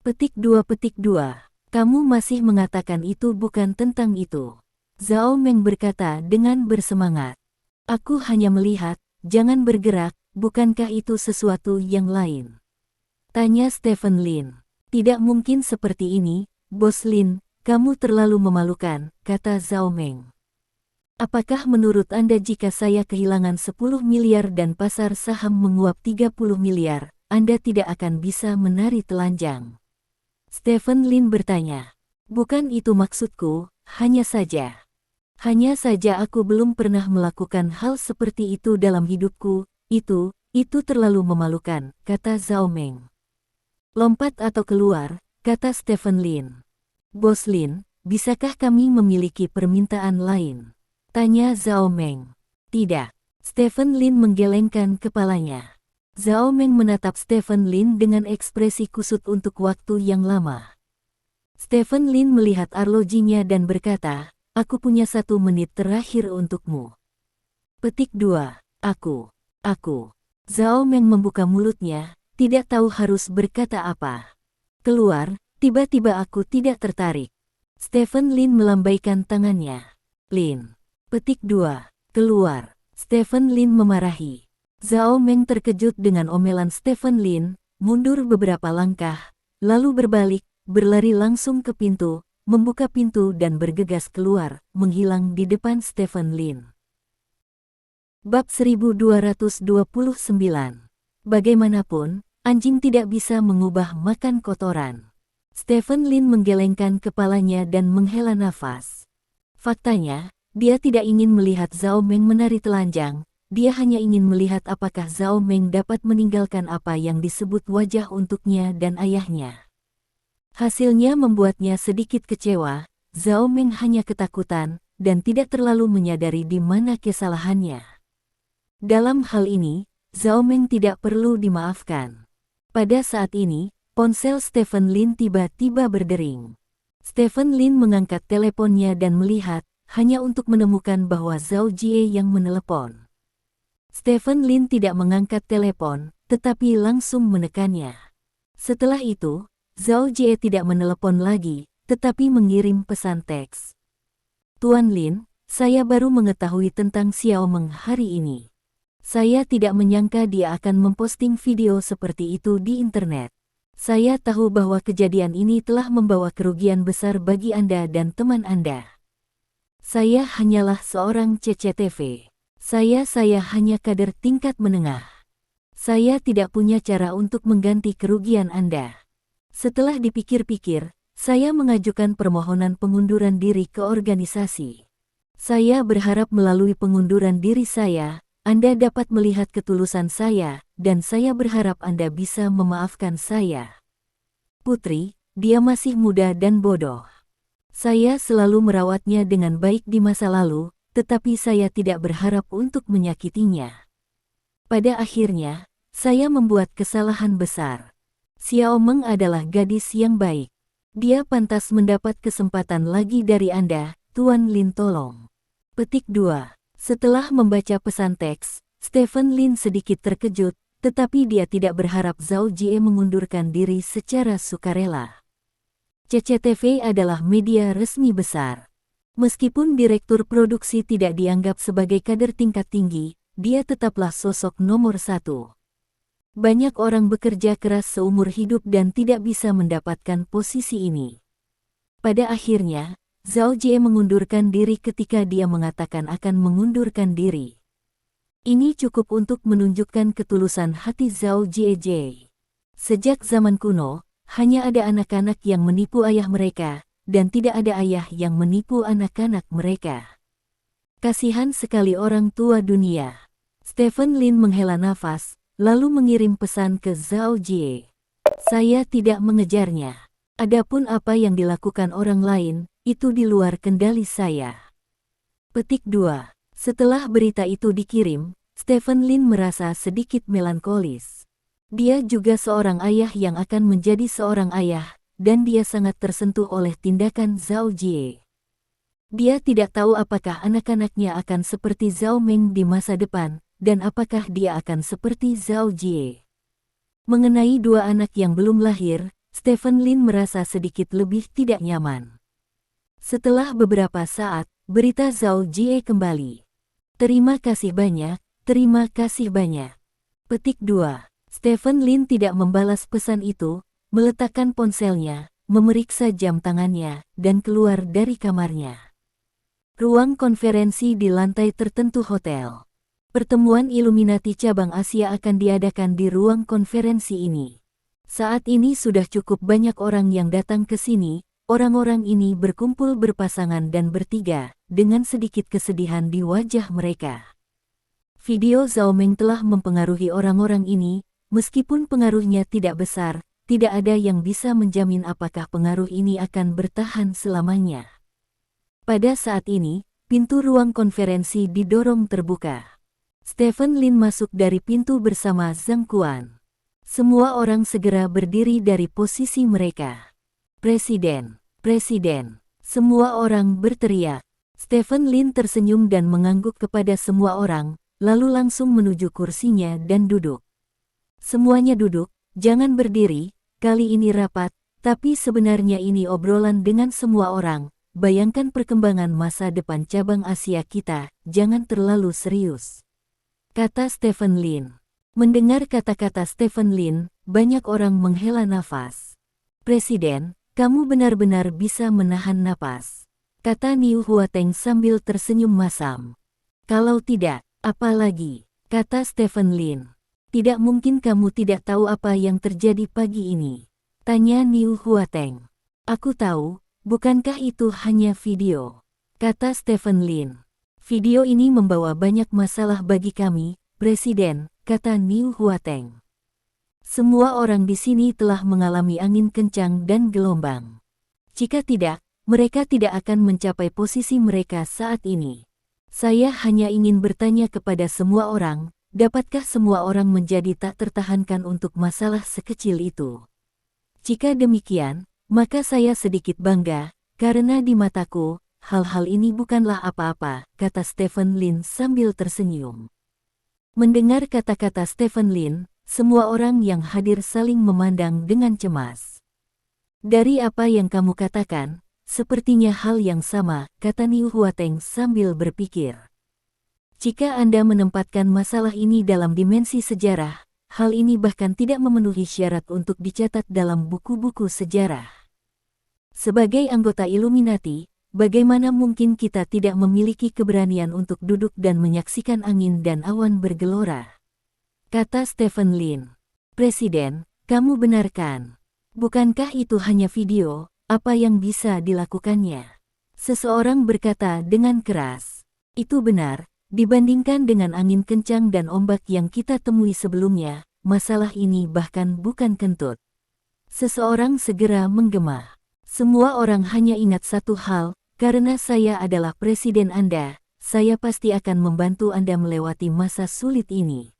Petik 2. Kamu masih mengatakan itu bukan tentang itu. Zhao Meng berkata dengan bersemangat. Aku hanya melihat, jangan bergerak, bukankah itu sesuatu yang lain? Tanya Stephen Lin. Tidak mungkin seperti ini, Bos Lin, kamu terlalu memalukan, kata Zhao Meng. Apakah menurut Anda jika saya kehilangan 10 miliar dan pasar saham menguap 30 miliar, Anda tidak akan bisa menari telanjang? Stephen Lin bertanya. Bukan itu maksudku, hanya saja aku belum pernah melakukan hal seperti itu dalam hidupku, itu terlalu memalukan, kata Zhao Meng. Lompat atau keluar, kata Stephen Lin. Bos Lin, bisakah kami memiliki permintaan lain? Tanya Zhao Meng. Tidak. Stephen Lin menggelengkan kepalanya. Zhao Meng menatap Stephen Lin dengan ekspresi kusut untuk waktu yang lama. Stephen Lin melihat arlojinya dan berkata, "Aku punya 1 menit terakhir untukmu." Petik 2. Aku. Zhao Meng membuka mulutnya, tidak tahu harus berkata apa. Keluar, tiba-tiba aku tidak tertarik. Stephen Lin melambaikan tangannya. Lin. Petik 2. Keluar. Stephen Lin memarahi. Zhao Meng terkejut dengan omelan Stephen Lin, mundur beberapa langkah, lalu berbalik, berlari langsung ke pintu, membuka pintu dan bergegas keluar, menghilang di depan Stephen Lin. Bab 1229. Bagaimanapun, anjing tidak bisa mengubah makan kotoran. Stephen Lin menggelengkan kepalanya dan menghela nafas. Faktanya, dia tidak ingin melihat Zhao Meng menari telanjang, dia hanya ingin melihat apakah Zhao Meng dapat meninggalkan apa yang disebut wajah untuknya dan ayahnya. Hasilnya membuatnya sedikit kecewa, Zhao Meng hanya ketakutan, dan tidak terlalu menyadari di mana kesalahannya. Dalam hal ini, Zhao Meng tidak perlu dimaafkan. Pada saat ini, ponsel Stephen Lin tiba-tiba berdering. Stephen Lin mengangkat teleponnya dan melihat, hanya untuk menemukan bahwa Zhao Jie yang menelepon. Stephen Lin tidak mengangkat telepon, tetapi langsung menekannya. Setelah itu, Zhao Jie tidak menelepon lagi, tetapi mengirim pesan teks. "Tuan Lin, saya baru mengetahui tentang Xiao Meng hari ini. Saya tidak menyangka dia akan memposting video seperti itu di internet. Saya tahu bahwa kejadian ini telah membawa kerugian besar bagi Anda dan teman Anda. Saya hanyalah seorang CCTV. Saya hanya kader tingkat menengah. Saya tidak punya cara untuk mengganti kerugian Anda. Setelah dipikir-pikir, saya mengajukan permohonan pengunduran diri ke organisasi. Saya berharap melalui pengunduran diri saya, Anda dapat melihat ketulusan saya, dan saya berharap Anda bisa memaafkan saya. Putri, dia masih muda dan bodoh. Saya selalu merawatnya dengan baik di masa lalu, tetapi saya tidak berharap untuk menyakitinya. Pada akhirnya, saya membuat kesalahan besar. Xiao Meng adalah gadis yang baik. Dia pantas mendapat kesempatan lagi dari Anda, Tuan Lin tolong." Petik 2. Setelah membaca pesan teks, Stephen Lin sedikit terkejut, tetapi dia tidak berharap Zhao Jie mengundurkan diri secara sukarela. CCTV adalah media resmi besar. Meskipun direktur produksi tidak dianggap sebagai kader tingkat tinggi, dia tetaplah sosok nomor 1. Banyak orang bekerja keras seumur hidup dan tidak bisa mendapatkan posisi ini. Pada akhirnya, Zhao Jie mengundurkan diri ketika dia mengatakan akan mengundurkan diri. Ini cukup untuk menunjukkan ketulusan hati Zhao Jie. Sejak zaman kuno, hanya ada anak-anak yang menipu ayah mereka, dan tidak ada ayah yang menipu anak-anak mereka. Kasihan sekali orang tua dunia. Stephen Lin menghela nafas, lalu mengirim pesan ke Zhao Jie. "Saya tidak mengejarnya. Adapun apa yang dilakukan orang lain, itu di luar kendali saya." Petik 2. Setelah berita itu dikirim, Stephen Lin merasa sedikit melankolis. Dia juga seorang ayah yang akan menjadi seorang ayah, dan dia sangat tersentuh oleh tindakan Zhao Jie. Dia tidak tahu apakah anak-anaknya akan seperti Zhao Meng di masa depan, dan apakah dia akan seperti Zhao Jie. Mengenai 2 anak yang belum lahir, Stephen Lin merasa sedikit lebih tidak nyaman. Setelah beberapa saat, berita Zhao Jie kembali. "Terima kasih banyak, terima kasih banyak." Petik 2. Stephen Lin tidak membalas pesan itu, meletakkan ponselnya, memeriksa jam tangannya, dan keluar dari kamarnya. Ruang konferensi di lantai tertentu hotel. Pertemuan Illuminati cabang Asia akan diadakan di ruang konferensi ini. Saat ini sudah cukup banyak orang yang datang ke sini. Orang-orang ini berkumpul berpasangan dan bertiga, dengan sedikit kesedihan di wajah mereka. Video Zhao Meng telah mempengaruhi orang-orang ini, meskipun pengaruhnya tidak besar, tidak ada yang bisa menjamin apakah pengaruh ini akan bertahan selamanya. Pada saat ini, pintu ruang konferensi didorong terbuka. Stephen Lin masuk dari pintu bersama Zhang Quan. Semua orang segera berdiri dari posisi mereka. Presiden, Presiden. Semua orang berteriak. Stephen Lin tersenyum dan mengangguk kepada semua orang, lalu langsung menuju kursinya dan duduk. Semuanya duduk, jangan berdiri, kali ini rapat, tapi sebenarnya ini obrolan dengan semua orang. Bayangkan perkembangan masa depan cabang Asia kita, jangan terlalu serius, kata Stephen Lin. Mendengar kata-kata Stephen Lin, banyak orang menghela nafas. Presiden, kamu benar-benar bisa menahan napas, kata Niu Huateng sambil tersenyum masam. Kalau tidak, apa lagi, kata Stephen Lin. Tidak mungkin kamu tidak tahu apa yang terjadi pagi ini, tanya Niu Huateng. Aku tahu, bukankah itu hanya video, kata Stephen Lin. Video ini membawa banyak masalah bagi kami, Presiden, kata Niu Huateng. Semua orang di sini telah mengalami angin kencang dan gelombang. Jika tidak, mereka tidak akan mencapai posisi mereka saat ini. Saya hanya ingin bertanya kepada semua orang, dapatkah semua orang menjadi tak tertahankan untuk masalah sekecil itu? Jika demikian, maka saya sedikit bangga, karena di mataku, hal-hal ini bukanlah apa-apa, kata Stephen Lin sambil tersenyum. Mendengar kata-kata Stephen Lin, semua orang yang hadir saling memandang dengan cemas. Dari apa yang kamu katakan, sepertinya hal yang sama, kata Niu Huateng sambil berpikir. Jika Anda menempatkan masalah ini dalam dimensi sejarah, hal ini bahkan tidak memenuhi syarat untuk dicatat dalam buku-buku sejarah. Sebagai anggota Illuminati, bagaimana mungkin kita tidak memiliki keberanian untuk duduk dan menyaksikan angin dan awan bergelora? Kata Stephen Lin. Presiden, kamu benarkan. Bukankah itu hanya video, apa yang bisa dilakukannya? Seseorang berkata dengan keras. Itu benar, dibandingkan dengan angin kencang dan ombak yang kita temui sebelumnya, masalah ini bahkan bukan kentut. Seseorang segera menggema. Semua orang hanya ingat satu hal, karena saya adalah presiden Anda, saya pasti akan membantu Anda melewati masa sulit ini.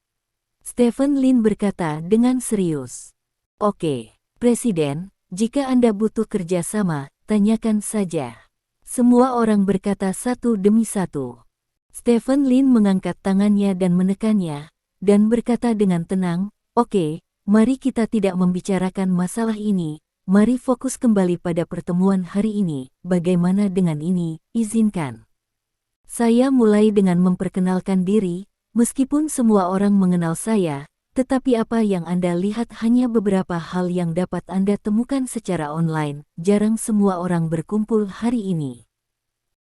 Stephen Lin berkata dengan serius. Oke, Presiden, jika Anda butuh kerjasama, tanyakan saja. Semua orang berkata satu demi satu. Stephen Lin mengangkat tangannya dan menekannya, dan berkata dengan tenang, oke, mari kita tidak membicarakan masalah ini. Mari fokus kembali pada pertemuan hari ini. Bagaimana dengan ini? Izinkan saya mulai dengan memperkenalkan diri. Meskipun semua orang mengenal saya, tetapi apa yang Anda lihat hanya beberapa hal yang dapat Anda temukan secara online. Jarang semua orang berkumpul hari ini.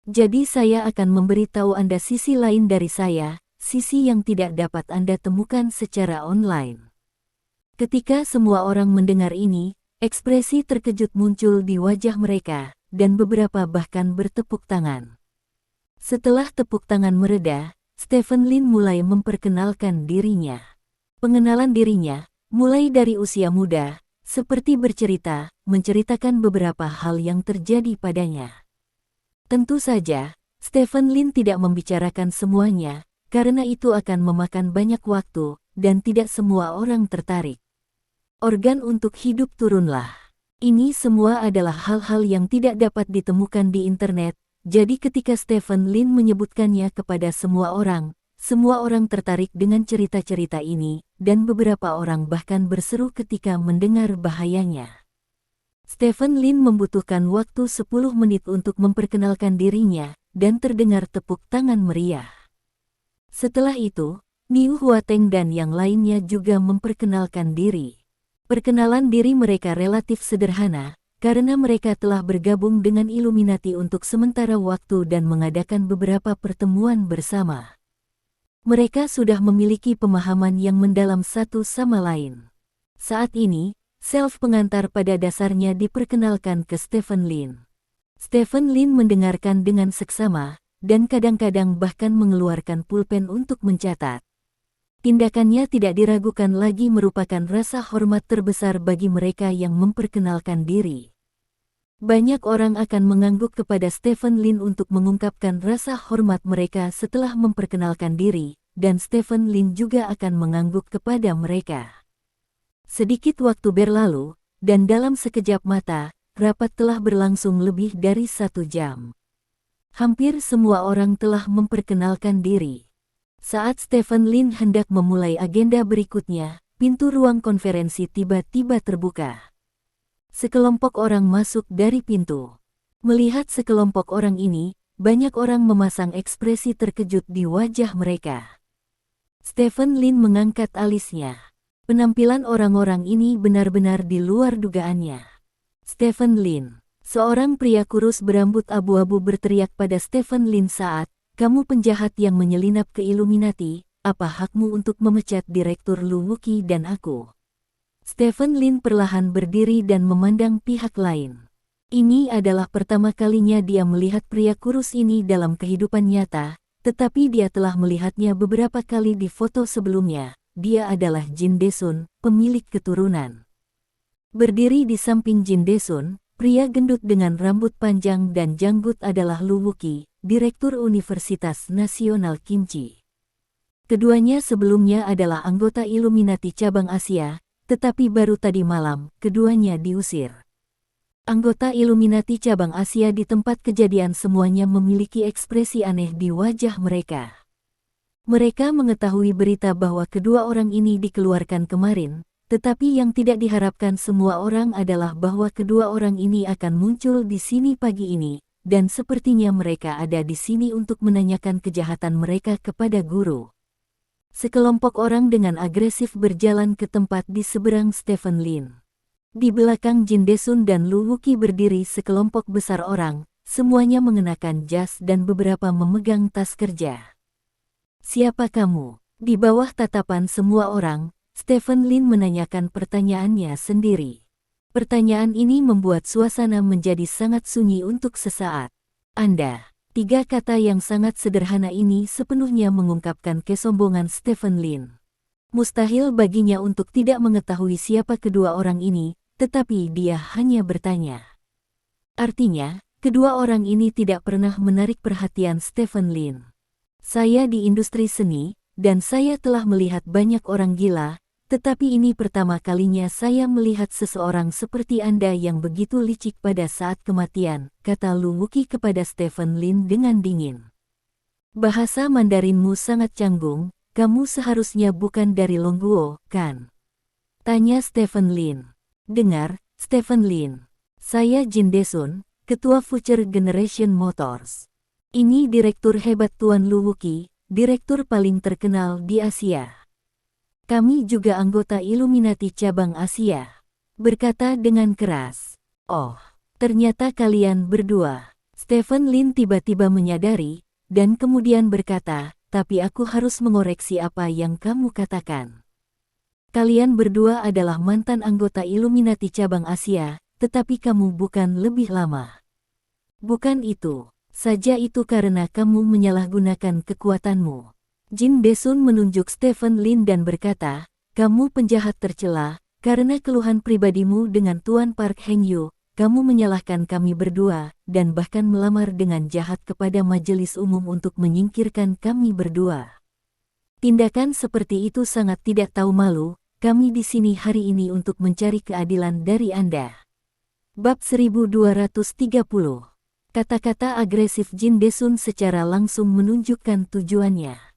Jadi saya akan memberitahu Anda sisi lain dari saya, sisi yang tidak dapat Anda temukan secara online. Ketika semua orang mendengar ini, ekspresi terkejut muncul di wajah mereka, dan beberapa bahkan bertepuk tangan. Setelah tepuk tangan mereda, Stephen Lin mulai memperkenalkan dirinya. Pengenalan dirinya, mulai dari usia muda, seperti menceritakan beberapa hal yang terjadi padanya. Tentu saja, Stephen Lin tidak membicarakan semuanya, karena itu akan memakan banyak waktu, dan tidak semua orang tertarik. Organ untuk hidup turunlah. Ini semua adalah hal-hal yang tidak dapat ditemukan di internet, jadi ketika Stephen Lin menyebutkannya kepada semua orang tertarik dengan cerita-cerita ini, dan beberapa orang bahkan berseru ketika mendengar bahayanya. Stephen Lin membutuhkan waktu 10 menit untuk memperkenalkan dirinya, dan terdengar tepuk tangan meriah. Setelah itu, Niu Huateng dan yang lainnya juga memperkenalkan diri. Perkenalan diri mereka relatif sederhana, karena mereka telah bergabung dengan Illuminati untuk sementara waktu dan mengadakan beberapa pertemuan bersama. Mereka sudah memiliki pemahaman yang mendalam satu sama lain. Saat ini, Self pengantar pada dasarnya diperkenalkan ke Stephen Lin. Stephen Lin mendengarkan dengan seksama, dan kadang-kadang bahkan mengeluarkan pulpen untuk mencatat. Tindakannya tidak diragukan lagi merupakan rasa hormat terbesar bagi mereka yang memperkenalkan diri. Banyak orang akan mengangguk kepada Stephen Lin untuk mengungkapkan rasa hormat mereka setelah memperkenalkan diri, dan Stephen Lin juga akan mengangguk kepada mereka. Sedikit waktu berlalu, dan dalam sekejap mata, rapat telah berlangsung lebih dari 1 jam. Hampir semua orang telah memperkenalkan diri. Saat Stephen Lin hendak memulai agenda berikutnya, pintu ruang konferensi tiba-tiba terbuka. Sekelompok orang masuk dari pintu. Melihat sekelompok orang ini, banyak orang memasang ekspresi terkejut di wajah mereka. Stephen Lin mengangkat alisnya. Penampilan orang-orang ini benar-benar di luar dugaannya. Stephen Lin, seorang pria kurus berambut abu-abu berteriak pada Stephen Lin saat, "Kamu penjahat yang menyelinap ke Illuminati, apa hakmu untuk memecat Direktur Lu Wuqi dan aku?" Stephen Lin perlahan berdiri dan memandang pihak lain. Ini adalah pertama kalinya dia melihat pria kurus ini dalam kehidupan nyata, tetapi dia telah melihatnya beberapa kali di foto sebelumnya. Dia adalah Jin Dae-sun, pemilik keturunan. Berdiri di samping Jin Dae-sun, pria gendut dengan rambut panjang dan janggut adalah Lu Wuqi, Direktur Universitas Nasional Kimchi. Keduanya sebelumnya adalah anggota Illuminati cabang Asia, tetapi baru tadi malam, keduanya diusir. Anggota Illuminati cabang Asia di tempat kejadian semuanya memiliki ekspresi aneh di wajah mereka. Mereka mengetahui berita bahwa kedua orang ini dikeluarkan kemarin, tetapi yang tidak diharapkan semua orang adalah bahwa kedua orang ini akan muncul di sini pagi ini, dan sepertinya mereka ada di sini untuk menanyakan kejahatan mereka kepada guru. Sekelompok orang dengan agresif berjalan ke tempat di seberang Stephen Lin. Di belakang Jin Dae-sun dan Lu Wuqi berdiri sekelompok besar orang, semuanya mengenakan jas dan beberapa memegang tas kerja. "Siapa kamu?" Di bawah tatapan semua orang, Stephen Lin menanyakan pertanyaannya sendiri. Pertanyaan ini membuat suasana menjadi sangat sunyi untuk sesaat. "Anda." 3 kata yang sangat sederhana ini sepenuhnya mengungkapkan kesombongan Stephen Lin. Mustahil baginya untuk tidak mengetahui siapa kedua orang ini, tetapi dia hanya bertanya. Artinya, kedua orang ini tidak pernah menarik perhatian Stephen Lin. "Saya di industri seni, dan saya telah melihat banyak orang gila, tetapi ini pertama kalinya saya melihat seseorang seperti Anda yang begitu licik pada saat kematian," kata Lu Wuqi kepada Stephen Lin dengan dingin. "Bahasa Mandarinmu sangat canggung, kamu seharusnya bukan dari Longguo, kan?" tanya Stephen Lin. "Dengar, Stephen Lin. Saya Jin Dae-sun, Ketua Future Generation Motors. Ini Direktur hebat Tuan Lu Wuqi, Direktur paling terkenal di Asia. Kami juga anggota Illuminati cabang Asia," berkata dengan keras. "Oh, ternyata kalian berdua." Stephen Lin tiba-tiba menyadari, dan kemudian berkata, "Tapi aku harus mengoreksi apa yang kamu katakan. Kalian berdua adalah mantan anggota Illuminati cabang Asia, tetapi kamu bukan lebih lama. Bukan itu saja, itu karena kamu menyalahgunakan kekuatanmu." Jin Dae-sun menunjuk Stephen Lin dan berkata, "Kamu penjahat tercela, karena keluhan pribadimu dengan Tuan Park Heng-yu, kamu menyalahkan kami berdua, dan bahkan melamar dengan jahat kepada majelis umum untuk menyingkirkan kami berdua. Tindakan seperti itu sangat tidak tahu malu. Kami di sini hari ini untuk mencari keadilan dari Anda." Bab 1230. Kata-kata agresif Jin Dae-sun secara langsung menunjukkan tujuannya.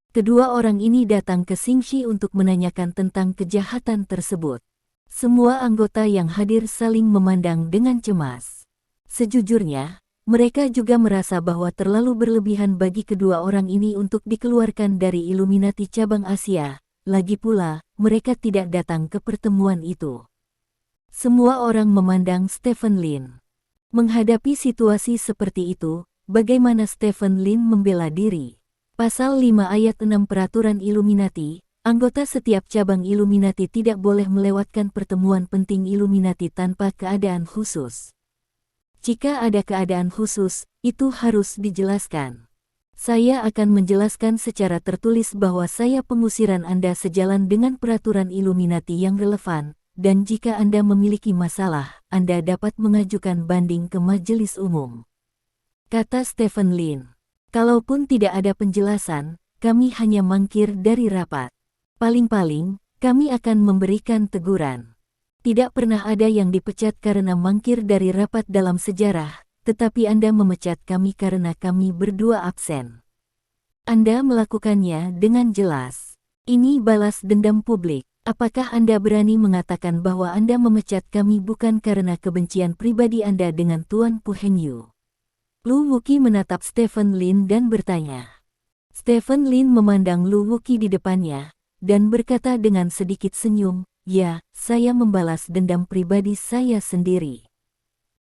Kedua orang ini datang ke Xingxi untuk menanyakan tentang kejahatan tersebut. Semua anggota yang hadir saling memandang dengan cemas. Sejujurnya, mereka juga merasa bahwa terlalu berlebihan bagi kedua orang ini untuk dikeluarkan dari Illuminati cabang Asia. Lagi pula, mereka tidak datang ke pertemuan itu. Semua orang memandang Stephen Lin. Menghadapi situasi seperti itu, bagaimana Stephen Lin membela diri? Pasal 5 ayat 6 Peraturan Illuminati, anggota setiap cabang Illuminati tidak boleh melewatkan pertemuan penting Illuminati tanpa keadaan khusus. Jika ada keadaan khusus, itu harus dijelaskan. Saya akan menjelaskan secara tertulis bahwa saya pengusiran Anda sejalan dengan peraturan Illuminati yang relevan, dan jika Anda memiliki masalah, Anda dapat mengajukan banding ke majelis umum, kata Stephen Lin. Kalaupun tidak ada penjelasan, kami hanya mangkir dari rapat. Paling-paling, kami akan memberikan teguran. Tidak pernah ada yang dipecat karena mangkir dari rapat dalam sejarah, tetapi Anda memecat kami karena kami berdua absen. Anda melakukannya dengan jelas. Ini balas dendam publik. Apakah Anda berani mengatakan bahwa Anda memecat kami bukan karena kebencian pribadi Anda dengan Tuan Pu Hengyu? Lu Wuqi menatap Stephen Lin dan bertanya. Stephen Lin memandang Lu Wuqi di depannya, dan berkata dengan sedikit senyum, "Ya, saya membalas dendam pribadi saya sendiri."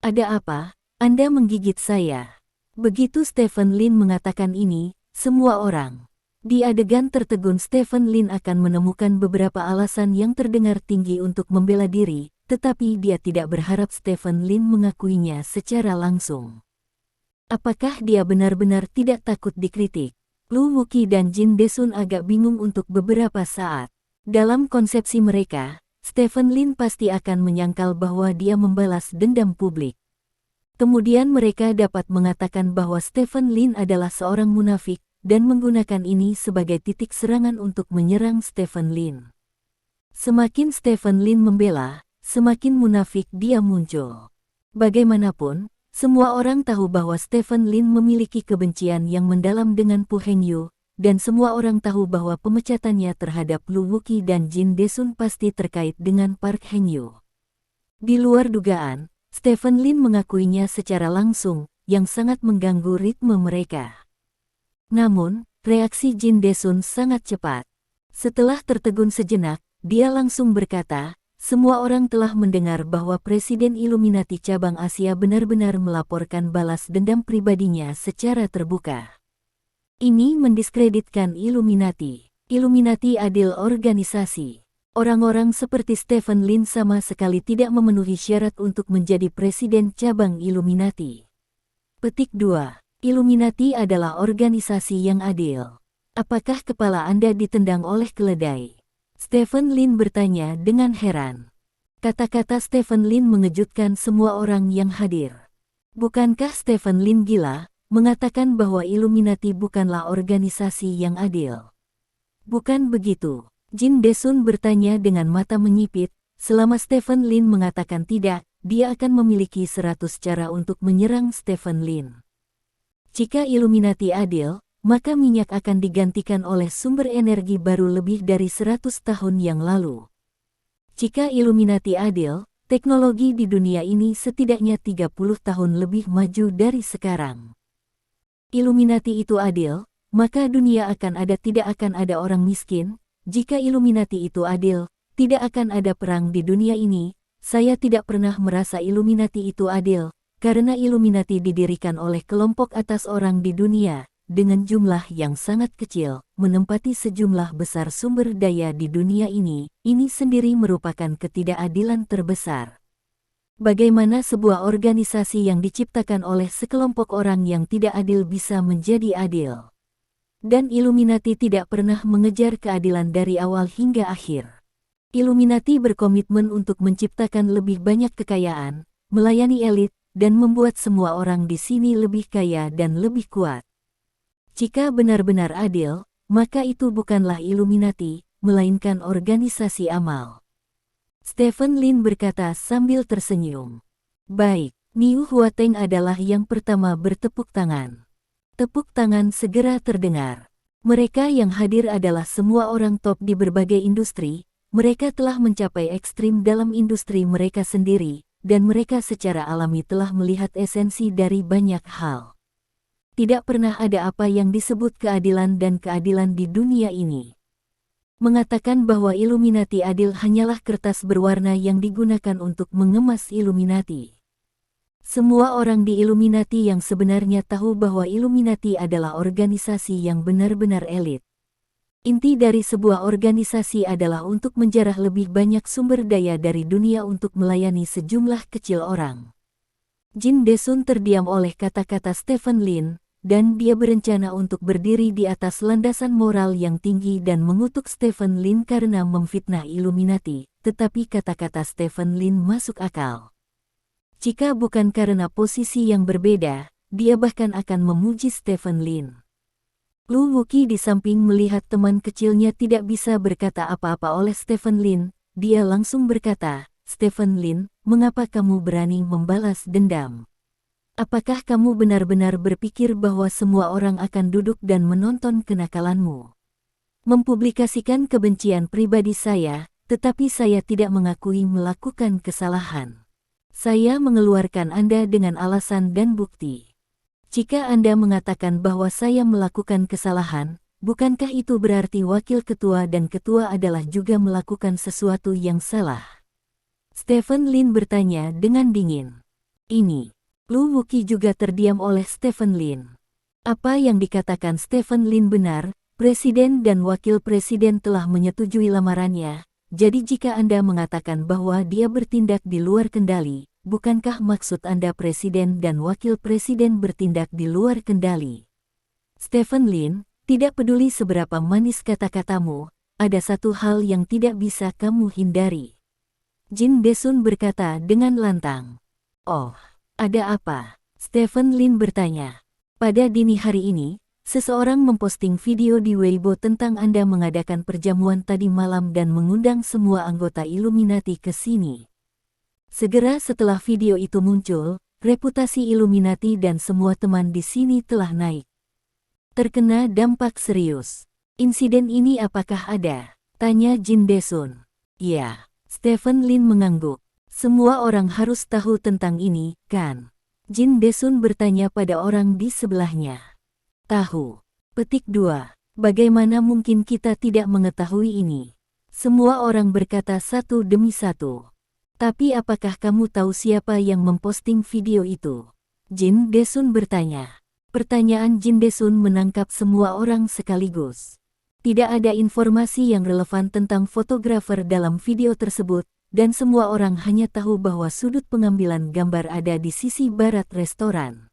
"Ada apa? Anda menggigit saya." Begitu Stephen Lin mengatakan ini, semua orang di adegan tertegun Stephen Lin akan menemukan beberapa alasan yang terdengar tinggi untuk membela diri, tetapi dia tidak berharap Stephen Lin mengakuinya secara langsung. Apakah dia benar-benar tidak takut dikritik? Lu Wuqi dan Jin Desun agak bingung untuk beberapa saat. Dalam konsepsi mereka, Stephen Lin pasti akan menyangkal bahwa dia membalas dendam publik. Kemudian mereka dapat mengatakan bahwa Stephen Lin adalah seorang munafik, dan menggunakan ini sebagai titik serangan untuk menyerang Stephen Lin. Semakin Stephen Lin membela, semakin munafik dia muncul. Bagaimanapun, semua orang tahu bahwa Stephen Lin memiliki kebencian yang mendalam dengan Pu Hengyu, dan semua orang tahu bahwa pemecatannya terhadap Lu Wuqi dan Jin Desun pasti terkait dengan Park Hengyu. Di luar dugaan, Stephen Lin mengakuinya secara langsung, yang sangat mengganggu ritme mereka. Namun, reaksi Jin Desun sangat cepat. Setelah tertegun sejenak, dia langsung berkata, "Semua orang telah mendengar bahwa Presiden Illuminati Cabang Asia benar-benar melaporkan balas dendam pribadinya secara terbuka. Ini mendiskreditkan Illuminati. Illuminati adalah organisasi. Orang-orang seperti Stephen Lin sama sekali tidak memenuhi syarat untuk menjadi Presiden Cabang Illuminati." Petik 2. Illuminati adalah organisasi yang adil. Apakah kepala Anda ditendang oleh keledai? Stephen Lin bertanya dengan heran. Kata-kata Stephen Lin mengejutkan semua orang yang hadir. Bukankah Stephen Lin gila, mengatakan bahwa Illuminati bukanlah organisasi yang adil? Bukan begitu. Jin Desun bertanya dengan mata menyipit. Selama Stephen Lin mengatakan tidak, dia akan memiliki 100 cara untuk menyerang Stephen Lin. Jika Illuminati adil, maka minyak akan digantikan oleh sumber energi baru lebih dari 100 tahun yang lalu. Jika Illuminati adil, teknologi di dunia ini setidaknya 30 tahun lebih maju dari sekarang. Illuminati itu adil, maka dunia tidak akan ada orang miskin. Jika Illuminati itu adil, tidak akan ada perang di dunia ini. Saya tidak pernah merasa Illuminati itu adil, karena Illuminati didirikan oleh kelompok atas orang di dunia, dengan jumlah yang sangat kecil, menempati sejumlah besar sumber daya di dunia ini sendiri merupakan ketidakadilan terbesar. Bagaimana sebuah organisasi yang diciptakan oleh sekelompok orang yang tidak adil bisa menjadi adil? Dan Illuminati tidak pernah mengejar keadilan dari awal hingga akhir. Illuminati berkomitmen untuk menciptakan lebih banyak kekayaan, melayani elit, dan membuat semua orang di sini lebih kaya dan lebih kuat. Jika benar-benar adil, maka itu bukanlah Illuminati, melainkan organisasi amal. Stephen Lin berkata sambil tersenyum. Baik, Niu Huateng adalah yang pertama bertepuk tangan. Tepuk tangan segera terdengar. Mereka yang hadir adalah semua orang top di berbagai industri. Mereka telah mencapai ekstrim dalam industri mereka sendiri, dan mereka secara alami telah melihat esensi dari banyak hal. Tidak pernah ada apa yang disebut keadilan dan keadilan di dunia ini. Mengatakan bahwa Illuminati adil hanyalah kertas berwarna yang digunakan untuk mengemas Illuminati. Semua orang di Illuminati yang sebenarnya tahu bahwa Illuminati adalah organisasi yang benar-benar elit. Inti dari sebuah organisasi adalah untuk menjarah lebih banyak sumber daya dari dunia untuk melayani sejumlah kecil orang. Jin Desun terdiam oleh kata-kata Stephen Lin, dan dia berencana untuk berdiri di atas landasan moral yang tinggi dan mengutuk Stephen Lin karena memfitnah Illuminati, tetapi kata-kata Stephen Lin masuk akal. Jika bukan karena posisi yang berbeda, dia bahkan akan memuji Stephen Lin. Lu Wuki di samping melihat teman kecilnya tidak bisa berkata apa-apa oleh Stephen Lin, dia langsung berkata, "Stephen Lin, mengapa kamu berani membalas dendam? Apakah kamu benar-benar berpikir bahwa semua orang akan duduk dan menonton kenakalanmu? Mempublikasikan kebencian pribadi saya, tetapi saya tidak mengakui melakukan kesalahan. Saya mengeluarkan Anda dengan alasan dan bukti. Jika Anda mengatakan bahwa saya melakukan kesalahan, bukankah itu berarti wakil ketua dan ketua adalah juga melakukan sesuatu yang salah?" Stephen Lin bertanya dengan dingin. Ini. Lu Wuki juga terdiam oleh Stephen Lin. Apa yang dikatakan Stephen Lin benar, Presiden dan Wakil Presiden telah menyetujui lamarannya, jadi jika Anda mengatakan bahwa dia bertindak di luar kendali, bukankah maksud Anda Presiden dan Wakil Presiden bertindak di luar kendali? Stephen Lin, tidak peduli seberapa manis kata-katamu, ada satu hal yang tidak bisa kamu hindari. Jin Desun berkata dengan lantang. Oh, ada apa? Stephen Lin bertanya. Pada dini hari ini, seseorang memposting video di Weibo tentang Anda mengadakan perjamuan tadi malam dan mengundang semua anggota Illuminati ke sini. Segera setelah video itu muncul, reputasi Illuminati dan semua teman di sini telah naik. Terkena dampak serius. Insiden ini apakah ada? Tanya Jin Desun. Ya, Stephen Lin mengangguk. Semua orang harus tahu tentang ini, kan? Jin Desun bertanya pada orang di sebelahnya. Tahu. Petik 2. Bagaimana mungkin kita tidak mengetahui ini? Semua orang berkata satu demi satu. Tapi apakah kamu tahu siapa yang memposting video itu? Jin Desun bertanya. Pertanyaan Jin Desun menangkap semua orang sekaligus. Tidak ada informasi yang relevan tentang fotografer dalam video tersebut, dan semua orang hanya tahu bahwa sudut pengambilan gambar ada di sisi barat restoran.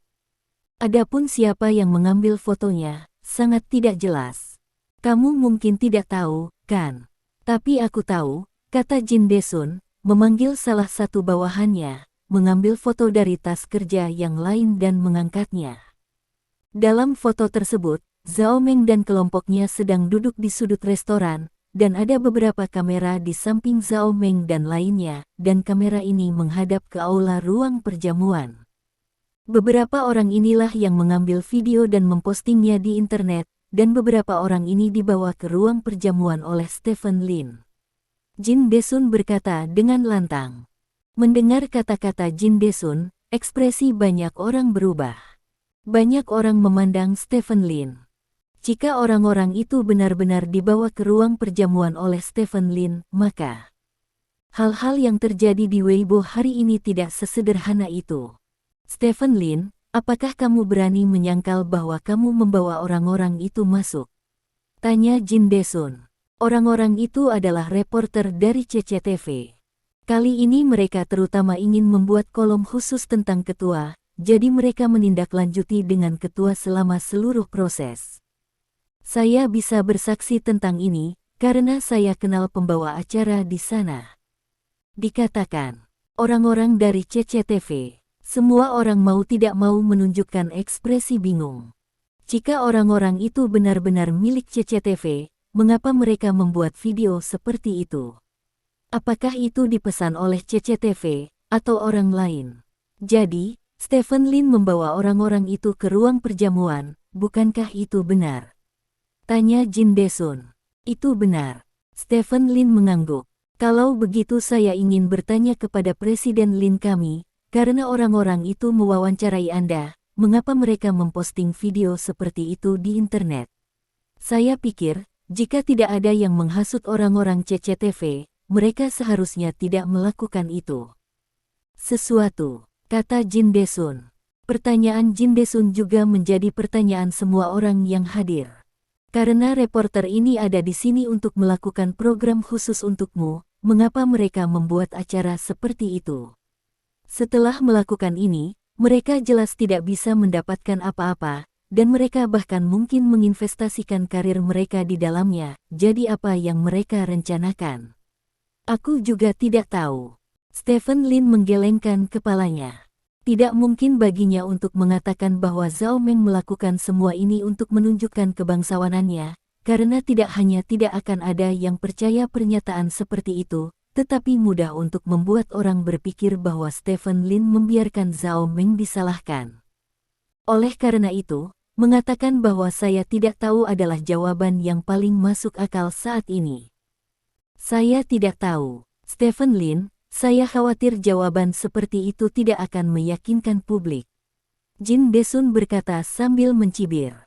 Adapun siapa yang mengambil fotonya, sangat tidak jelas. Kamu mungkin tidak tahu, kan? Tapi aku tahu, kata Jin Desun, memanggil salah satu bawahannya, mengambil foto dari tas kerja yang lain dan mengangkatnya. Dalam foto tersebut, Zhao Meng dan kelompoknya sedang duduk di sudut restoran, dan ada beberapa kamera di samping Zhao Meng dan lainnya, dan kamera ini menghadap ke aula ruang perjamuan. Beberapa orang inilah yang mengambil video dan mempostingnya di internet, dan beberapa orang ini dibawa ke ruang perjamuan oleh Stephen Lin. Jin Desun berkata dengan lantang. Mendengar kata-kata Jin Desun, ekspresi banyak orang berubah. Banyak orang memandang Stephen Lin. Jika orang-orang itu benar-benar dibawa ke ruang perjamuan oleh Stephen Lin, maka hal-hal yang terjadi di Weibo hari ini tidak sesederhana itu. Stephen Lin, apakah kamu berani menyangkal bahwa kamu membawa orang-orang itu masuk? Tanya Jin Desun. Orang-orang itu adalah reporter dari CCTV. Kali ini mereka terutama ingin membuat kolom khusus tentang ketua, jadi mereka menindaklanjuti dengan ketua selama seluruh proses. Saya bisa bersaksi tentang ini, karena saya kenal pembawa acara di sana. Dikatakan, orang-orang dari CCTV. Semua orang mau tidak mau menunjukkan ekspresi bingung. Jika orang-orang itu benar-benar milik CCTV, mengapa mereka membuat video seperti itu? Apakah itu dipesan oleh CCTV atau orang lain? Jadi, Stephen Lin membawa orang-orang itu ke ruang perjamuan, bukankah itu benar? Tanya Jin Desun. Itu benar. Stephen Lin mengangguk. Kalau begitu saya ingin bertanya kepada Presiden Lin kami, karena orang-orang itu mewawancarai Anda, mengapa mereka memposting video seperti itu di internet? Saya pikir, jika tidak ada yang menghasut orang-orang CCTV, mereka seharusnya tidak melakukan itu. Sesuatu, kata Jin Desun. Pertanyaan Jin Desun juga menjadi pertanyaan semua orang yang hadir. Karena reporter ini ada di sini untuk melakukan program khusus untukmu, mengapa mereka membuat acara seperti itu? Setelah melakukan ini, mereka jelas tidak bisa mendapatkan apa-apa, dan mereka bahkan mungkin menginvestasikan karir mereka di dalamnya, jadi apa yang mereka rencanakan? Aku juga tidak tahu. Stephen Lin menggelengkan kepalanya. Tidak mungkin baginya untuk mengatakan bahwa Zhao Meng melakukan semua ini untuk menunjukkan kebangsawanannya, karena tidak hanya tidak akan ada yang percaya pernyataan seperti itu, tetapi mudah untuk membuat orang berpikir bahwa Stephen Lin membiarkan Zhao Meng disalahkan. Oleh karena itu, mengatakan bahwa saya tidak tahu adalah jawaban yang paling masuk akal saat ini. Saya tidak tahu, Stephen Lin. Saya khawatir jawaban seperti itu tidak akan meyakinkan publik. Jin Desun berkata sambil mencibir.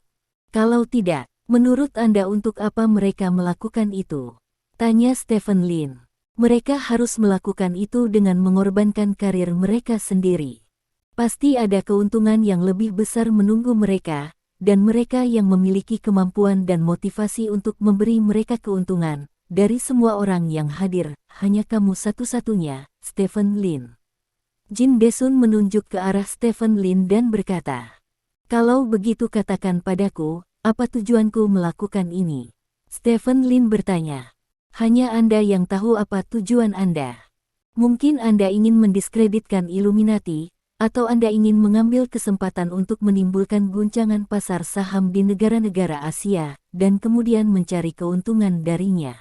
Kalau tidak, menurut Anda untuk apa mereka melakukan itu? Tanya Stephen Lin. Mereka harus melakukan itu dengan mengorbankan karir mereka sendiri. Pasti ada keuntungan yang lebih besar menunggu mereka, dan mereka yang memiliki kemampuan dan motivasi untuk memberi mereka keuntungan. Dari semua orang yang hadir, hanya kamu satu-satunya, Stephen Lin. Jin Desun menunjuk ke arah Stephen Lin dan berkata, "Kalau begitu katakan padaku, apa tujuanku melakukan ini?" Stephen Lin bertanya, "Hanya Anda yang tahu apa tujuan Anda. Mungkin Anda ingin mendiskreditkan Illuminati, atau Anda ingin mengambil kesempatan untuk menimbulkan guncangan pasar saham di negara-negara Asia, dan kemudian mencari keuntungan darinya.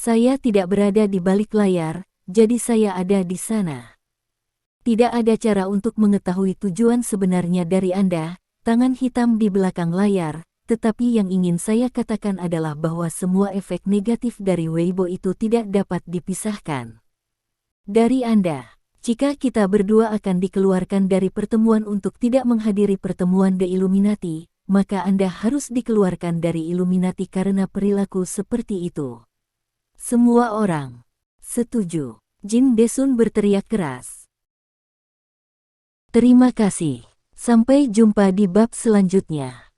Saya tidak berada di balik layar, jadi saya ada di sana. Tidak ada cara untuk mengetahui tujuan sebenarnya dari Anda, tangan hitam di belakang layar, tetapi yang ingin saya katakan adalah bahwa semua efek negatif dari Weibo itu tidak dapat dipisahkan dari Anda. Jika kita berdua akan dikeluarkan dari pertemuan untuk tidak menghadiri pertemuan The Illuminati, maka Anda harus dikeluarkan dari Illuminati karena perilaku seperti itu." Semua orang setuju. Jin Desun berteriak keras. Terima kasih. Sampai jumpa di bab selanjutnya.